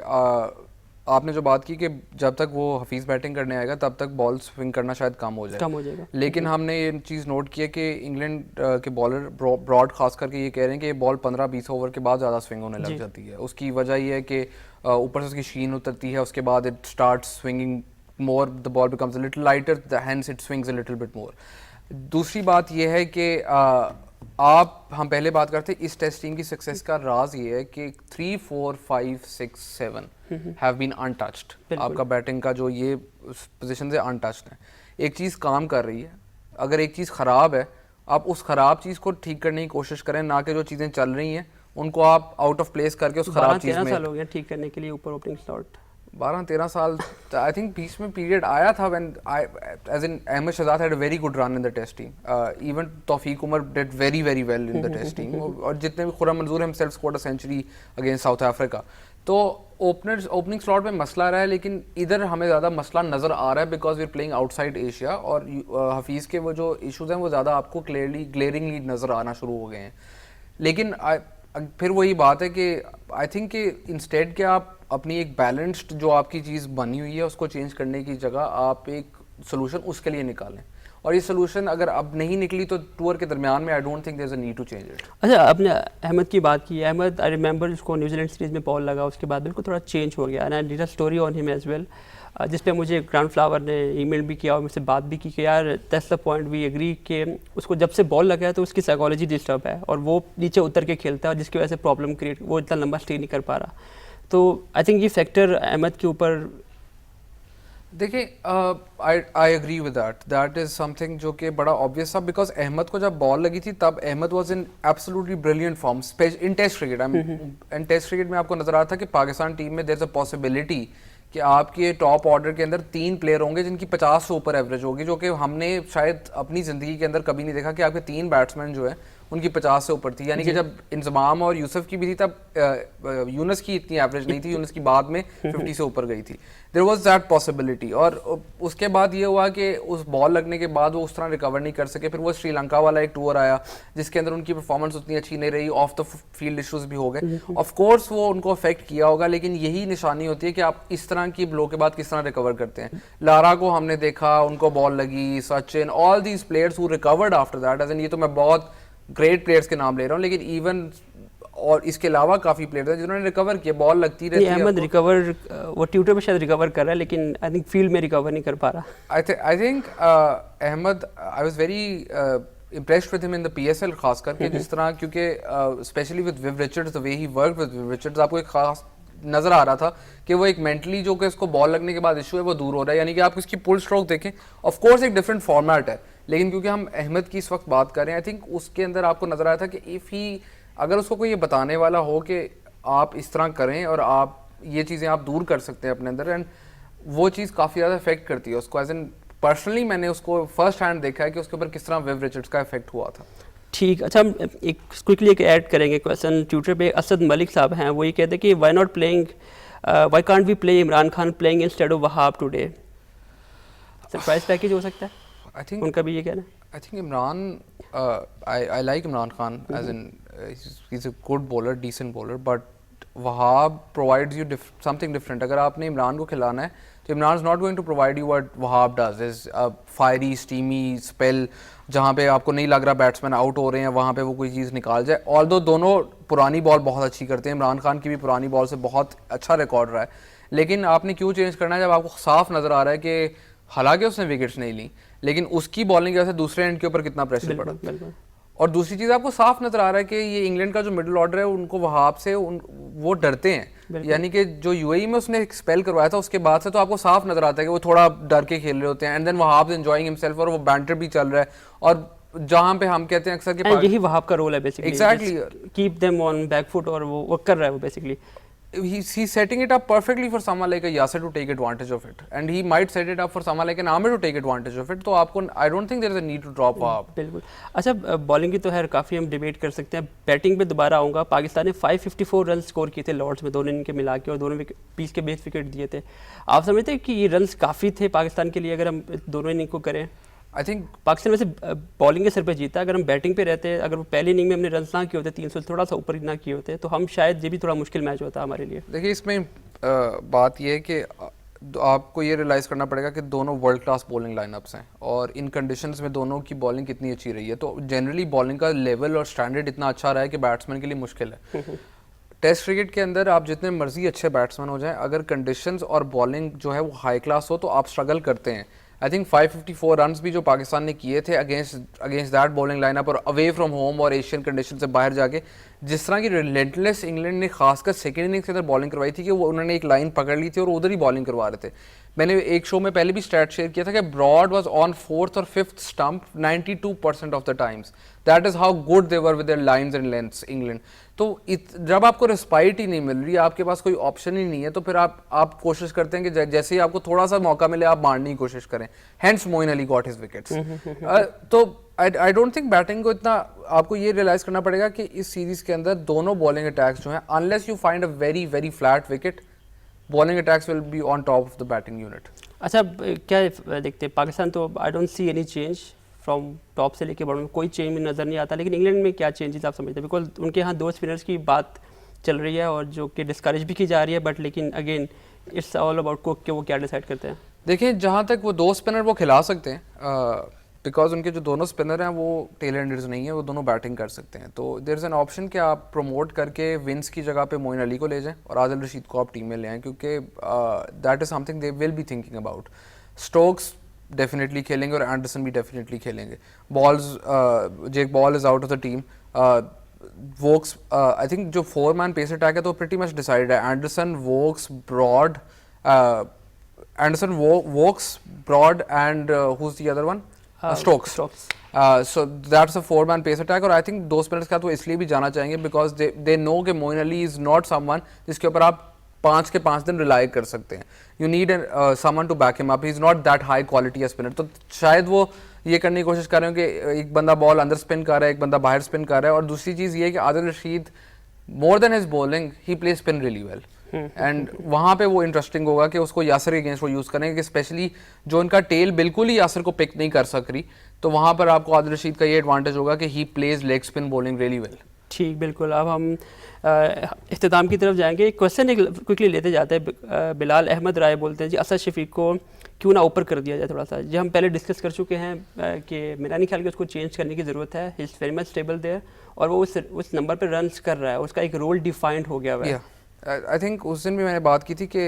आपने जो बात की कि जब तक वो हफीज़ बैटिंग करने आएगा तब तक बॉल स्विंग करना शायद कम हो जाएगा। लेकिन हमने ये चीज़ नोट की है कि इंग्लैंड के बॉलर ब्रॉड खास करके ये कह रहे हैं कि बॉल 15-20 ओवर के बाद ज़्यादा स्विंग होने लग जाती है। उसकी वजह ये है कि ऊपर से उसकी शीन उतरती है, उसके बाद it start swinging more, the ball becomes a little lighter, hence it swings a little bit more. दूसरी बात यह है कि हम पहले बात करते इस टेस्ट टीम की सक्सेस का राज ये है कि 3, 4, 5, 6, 7 हैव बीन अनटच्ड। आपका बैटिंग का जो ये पोजीशन से अनटच्ड है। एक चीज़ काम कर रही है, अगर एक चीज़ ख़राब है आप उस ख़राब चीज़ को ठीक करने की कोशिश करें, ना कि जो चीज़ें चल रही हैं उनको आप आउट ऑफ प्लेस करके उस ख़राब चीज़ में। 12-13 साल हो गया ठीक करने के लिए ऊपर ओपनिंग स्लॉट। 12-13 साल आई थिंक बीच में पीरियड आया था when as in Ahmed Shehzad had a very good run in the test team, even Taufeeq Umar did very well in the test team, और जितने भी Khurram Manzoor himself scored a century against South Africa. तो opening slot में मसला रहा है, लेकिन इधर हमें ज़्यादा मसला नज़र आ रहा है because we are playing outside Asia, और हफीज़ के वो जो इशूज़ हैं वो ज़्यादा आपको ग्लेरिंगली नज़र आना शुरू हो गए हैं। लेकिन फिर वही बात है कि आई थिंक कि इंस्टेड के आप अपनी एक बैलेंस्ड जो आपकी चीज़ बनी हुई है उसको चेंज करने की जगह आप एक सोल्यूशन उसके लिए निकालें, और ये सोल्यूशन अगर अब नहीं निकली तो टूर के दरमियान में I don't think there is a need to change it. अच्छा, आपने अहमद की बात की। अहमद, आई रिमेंबर उसको न्यूजीलैंड सीरीज़ में बॉल लगा, उसके बाद बिल्कुल थोड़ा चेंज हो गया, and I did a story on him as well, जिस पे मुझे ग्राउंड फ्लावर ने ईमेल भी किया और मुझसे बात भी की कि यार that's the point, we agree कि उसको जब से बॉल लगा है तो उसकी साइकोलॉजी डिस्टर्ब है और वो नीचे उतर के खेलता है, जिसकी वजह से प्रॉब्लम क्रिएट, वो इतना लंबा स्टे नहीं कर पा रहा। तो आई थिंक ये फैक्टर अहमद के ऊपर, देखिए I agree with that is something जो कि बड़ा ऑब्वियस था, बिकॉज अहमद को जब बॉल लगी थी तब Ahmed was in absolutely brilliant form in test cricket. And test cricket में आपको नजर आ रहा था कि पाकिस्तान टीम में देयर इज अ पॉसिबिलिटी कि आपके टॉप ऑर्डर के अंदर 3 प्लेयर होंगे जिनकी 50 से ऊपर एवरेज होगी, जो कि हमने शायद अपनी ज़िंदगी के अंदर कभी नहीं देखा कि आपके 3 बैट्समैन जो है उनकी 50 से ऊपर थी। यानी कि जब इंजमाम और यूसुफ की भी थी तब यूनुस की इतनी एवरेज नहीं थी, यूनुस की बाद में 50 से ऊपर गई थी। देयर वाज दैट पॉसिबिलिटी, और उसके बाद ये हुआ कि उस बॉल लगने के बाद वो उस तरह रिकवर नहीं कर सके। फिर वो श्रीलंका वाला एक टूर आया जिसके अंदर उनकी परफॉर्मेंस उतनी अच्छी नहीं रही, ऑफ द फील्ड इशूज़ भी हो गए। ऑफ कोर्स वो उनको अफेक्ट किया होगा, लेकिन यही निशानी होती है कि आप इस तरह की ब्लो के बाद किस तरह रिकवर करते हैं। लारा को हमने देखा, उनको बॉल लगी, Sachin, all these players who recovered after that, as in ये तो मैं बहुत ग्रेट प्लेयर्स के नाम ले रहा हूँ, लेकिन इवन और इसके अलावा काफी प्लेयर्स हैं जिन्होंने रिकवर किया, बॉल लगती रहती है। अहमद रिकवर, वो ट्विटर पे शायद रिकवर कर रहा है, लेकिन आई थिंक फील्ड में रिकवर नहीं कर पा रहा। I think Ahmed, I was very impressed with him in the PSL खास करके, जिस तरह, क्योंकि specially with Viv Richards, the way he work with Viv Richards, आपको एक खास नजर आ रहा था कि वो एक मेंटली जो कि उसको बॉल लगने के बाद इशू है वो दूर हो रहा है। यानी कि आप इसकी पुल स्ट्रोक देखें, ऑफ कोर्स एक डिफरेंट फॉर्मेट है, लेकिन क्योंकि हम अहमद की इस वक्त बात कर रहे हैं, आई थिंक उसके अंदर आपको नजर आया था कि इफ़ ही, अगर उसको कोई ये बताने वाला हो कि आप इस तरह करें और आप ये चीज़ें आप दूर कर सकते हैं अपने अंदर, एंड वो चीज़ काफ़ी ज़्यादा इफेक्ट करती है उसको। एज इन पर्सनली मैंने उसको फर्स्ट हैंड देखा है कि उसके ऊपर किस तरह विव रिचर्ड्स का इफेक्ट हुआ था। ठीक, अच्छा हम एक क्विकली एक ऐड करेंगे क्वेश्चन ट्विटर पे। असद मलिक साहब हैं, वो ये कहते हैं कि why not playing, why can't we play Imran Khan playing instead of Wahab today? Surprise package हो सकता है, आई थिंक उनका भी ये कहना है। I think Imran, I like Imran Khan as in he's a good bowler, decent bowler, but Wahab provides you something different. अगर आपने इमरान को खिलाना है तो Imran is not going to provide you what Wahab does, is a fiery, steamy spell जहाँ पे आपको नहीं लग रहा बैट्समैन आउट हो रहे हैं, वहाँ पे वो कोई चीज़ निकाल जाए। ऑल्दो दोनों पुरानी बॉल बहुत अच्छी करते हैं, इमरान खान की भी पुरानी बॉल से बहुत अच्छा रिकॉर्ड रहा है, लेकिन आपने क्यों चेंज करना है जब आपको साफ नज़र आ रहा है कि हालांकि उसने विकेट्स नहीं ली लेकिन उसकी बॉलिंग की वजह से दूसरे एंड के ऊपर कितना प्रेशर पड़ा। और दूसरी चीज़ आपको साफ नजर आ रहा है कि ये इंग्लैंड का जो मिडिल ऑर्डर है उनको वहाब से वो डरते हैं, यानी कि जो यूएई में उसने एक्सपेल करवाया था उसके बाद से तो आपको साफ नजर आता है कि वो थोड़ा डर के खेल रहे होते हैं। And then Wahab enjoying himself और वो बैंटर भी चल रहा है, और जहां पे हम कहते हैं अक्सर कि यही वहाब का रोल है basically, exactly keep them on back foot, और वो कर रहा है वो basically. he's setting it up perfectly for someone like a Yasir to take advantage of it, and he might set it up for someone like an Amir to take advantage of it. तो आपको I don't think there is a need to drop Wahab. बिल्कुल। अच्छा, bowling की तो है काफ़ी हम debate कर सकते हैं, बैटिंग पे दोबारा आऊँगा। पाकिस्तान ने 554 रन स्कोर किए थे लॉर्ड्स में दोनों इनिंग के मिला के, और दोनों 20 के 20 विकेट दिए थे। आप समझते हैं कि ये रन्स काफ़ी थे पाकिस्तान के लिए अगर हम दोनों इनिंग को करें? आई थिंक पाकिस्तान वैसे बॉलिंग के सर पे जीता, अगर हम बैटिंग पे रहते, अगर वो पहली इनिंग में हमने रन ना किए होते, 300 थोड़ा सा ऊपर ना किए होते, तो हम शायद ये भी थोड़ा मुश्किल मैच होता हमारे लिए। देखिए इसमें बात ये है कि आपको ये रियलाइज़ करना पड़ेगा कि दोनों वर्ल्ड क्लास बॉलिंग लाइनअप्स हैं और इन कंडीशंस में दोनों की बॉलिंग कितनी अच्छी रही है। तो जनरली बॉलिंग का लेवल और स्टैंडर्ड इतना अच्छा रहा है कि बैट्समैन के लिए मुश्किल है। टेस्ट क्रिकेट के अंदर आप जितने मर्जी अच्छे बैट्समैन हो जाएं, अगर कंडीशंस और बॉलिंग जो है वो हाई क्लास हो तो आप स्ट्रगल करते हैं। आई थिंक 554 रन्स भी जो पाकिस्तान ने किए थे अगेंस्ट दैट बॉलिंग लाइनअप और अवे फ्रॉम होम और एशियन कंडीशन से बाहर जाके, जिस तरह की रिलेंटलेस इंग्लैंड ने खासकर सेकेंड इनिंग्स के अंदर बॉलिंग करवाई थी कि वो उन्होंने एक लाइन पकड़ ली थी और उधर ही बॉलिंग करवा रहे थे। मैंने एक शो में पहले भी स्टैट शेयर किया था कि ब्रॉड वाज ऑन 4th और 5th stump 92% of the times. That is how good they were with their lines and lengths England. तो जब आपको रिस्पाइट ही नहीं मिल रही, आपके पास कोई ऑप्शन ही नहीं है, तो फिर आप कोशिश करते हैं कि जैसे ही आपको थोड़ा सा मौका मिले आप मारने की कोशिश करें। Hence Moin Ali got his wickets. तो आई डोंट थिंक बैटिंग को इतना, आपको ये रियलाइज करना पड़ेगा कि इस सीरीज के अंदर दोनों बॉलिंग अटैक्स जो हैं, unless you find a very very flat wicket, bowling attacks will be on top of the batting unit. अच्छा, क्या देखते हैं पाकिस्तान तो I don't see any change from top से लेके बॉटम, कोई चेंज में नज़र नहीं आता, लेकिन इंग्लैंड में क्या चेंजेस आप समझते हैं? बिकॉज उनके यहाँ 2 स्पिनर्स की बात चल रही है और जो कि डिस्करेज भी की जा रही है, बट लेकिन again it's all about cook कि वो क्या डिसाइड करते हैं। देखिए जहाँ तक वो 2 स्पिनर वो खिला सकते हैं, बिकॉज उनके जो दोनों स्पिनर हैं वो टेल एंडर्स नहीं है, वो दोनों बैटिंग कर सकते हैं। तो देयर इज़ एन ऑप्शन कि आप प्रमोट करके विंस की जगह पे मोइन अली को ले जाएं और आदिल रशीद को आप टीम में ले आएँ, क्योंकि that is something they will be thinking about. Stokes definitely खेलेंगे और एंडरसन भी डेफिनेटली खेलेंगे। Jake Ball is out of the team. Woakes, I think जो 4-man पेस अटैक है तो प्रीटी मच डिसाइडेड है। Anderson, Woakes, Broad, Woakes, Broad and who's the other one? Stokes. So that's a 4-man pace attack, और I think 2 spinners का तो इसलिए भी जाना चाहेंगे बिकॉज दे नो कि Moin Ali is not someone जिसके ऊपर आप 5 के 5 दिन रिलाई कर सकते हैं। You need someone to back him up, he is not that high quality spinner. तो शायद वो ये करने की कोशिश कर रहे हो कि एक बंदा बॉल अंदर स्पिन कर रहा है, एक बंदा बाहर स्पिन कर रहा है, और दूसरी चीज़ ये है कि Adil Rashid more than his bowling he play spin really well, and वहाँ पे वो इंटरेस्टिंग होगा कि उसको यासर के अगेंस्ट वो यूज़ करेंगे, कि स्पेशली जो उनका टेल बिल्कुल ही यासर को पिक नहीं कर सक रही, तो वहाँ पर आपको आदिल रशीद का ये एडवांटेज होगा कि he plays leg spin bowling really well. ठीक, बिल्कुल। अब हम इख्तिताम की तरफ जाएंगे। क्वेश्चन एक क्विकली लेते जाते हैं। बिलाल अहमद राय बोलते हैं जी असद शफीक को क्यों ना ऊपर कर दिया जाए थोड़ा सा। जी हम पहले डिस्कस कर चुके हैं कि मेरा नहीं ख्याल कि उसको चेंज करने की ज़रूरत है। He is very much stable there और वो उस नंबर पर रन्स कर रहा है, उसका एक रोल डिफाइंड हो गया हुआ है। आई थिंक उस दिन भी मैंने बात की थी कि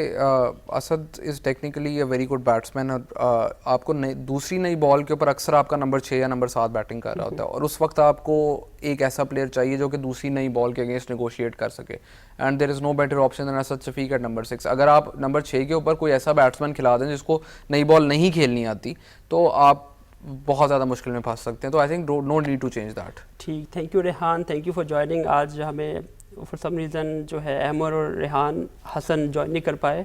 Asad is technically a very good batsman, और आपको दूसरी नई बॉल के ऊपर अक्सर आपका नंबर 6 या नंबर 7 बैटिंग कर रहा होता है, और उस वक्त आपको एक ऐसा प्लेयर चाहिए जो कि दूसरी नई बॉल के अगेंस्ट नेगोशिएट कर सके, and there is no better option than Asad Shafiq at number 6। अगर आप नंबर 6 के ऊपर कोई ऐसा बैट्समैन खिला दें जिसको नई बॉल नहीं खेलनी आती, तो आप बहुत ज़्यादा मुश्किल में फंस सकते हैं। तो I think no need to change that. ठीक, thank you Rehan, thank you for joining. आज हमें फॉर सम रीज़न जो है अहमर और रेहान हसन ज्वाइन नहीं कर पाए,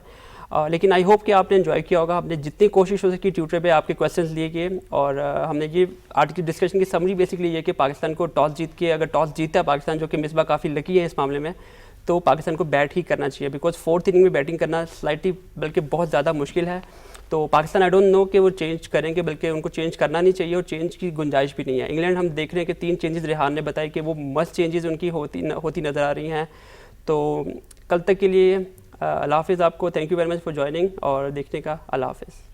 लेकिन आई होप कि आपने एंजॉय किया होगा। हमने जितनी कोशिश हो सकी ट्विटर पे आपके क्वेश्चंस लिए किए, और हमने ये आज की डिस्कशन की समरी बेसिकली ये कि पाकिस्तान को टॉस जीत के, अगर टॉस जीतता है पाकिस्तान, जो कि मिसबा काफ़ी लकी है इस मामले में, तो पाकिस्तान को बैट ही करना चाहिए, बिकॉज 4th इनिंग में बैटिंग करना स्लाइटली बल्कि बहुत ज़्यादा मुश्किल है। तो पाकिस्तान आई डोंट नो कि वो चेंज करेंगे, बल्कि उनको चेंज करना नहीं चाहिए और चेंज की गुंजाइश भी नहीं है। इंग्लैंड हम देख रहे हैं कि 3 चेंजेस रेहान ने बताया कि वो मस्ट चेंजेस उनकी होती नज़र आ रही हैं। तो कल तक के लिए अल्लाह हाफ़िज़ आपको, thank you very much for joining और देखने का, अल्लाह हाफ़िज़।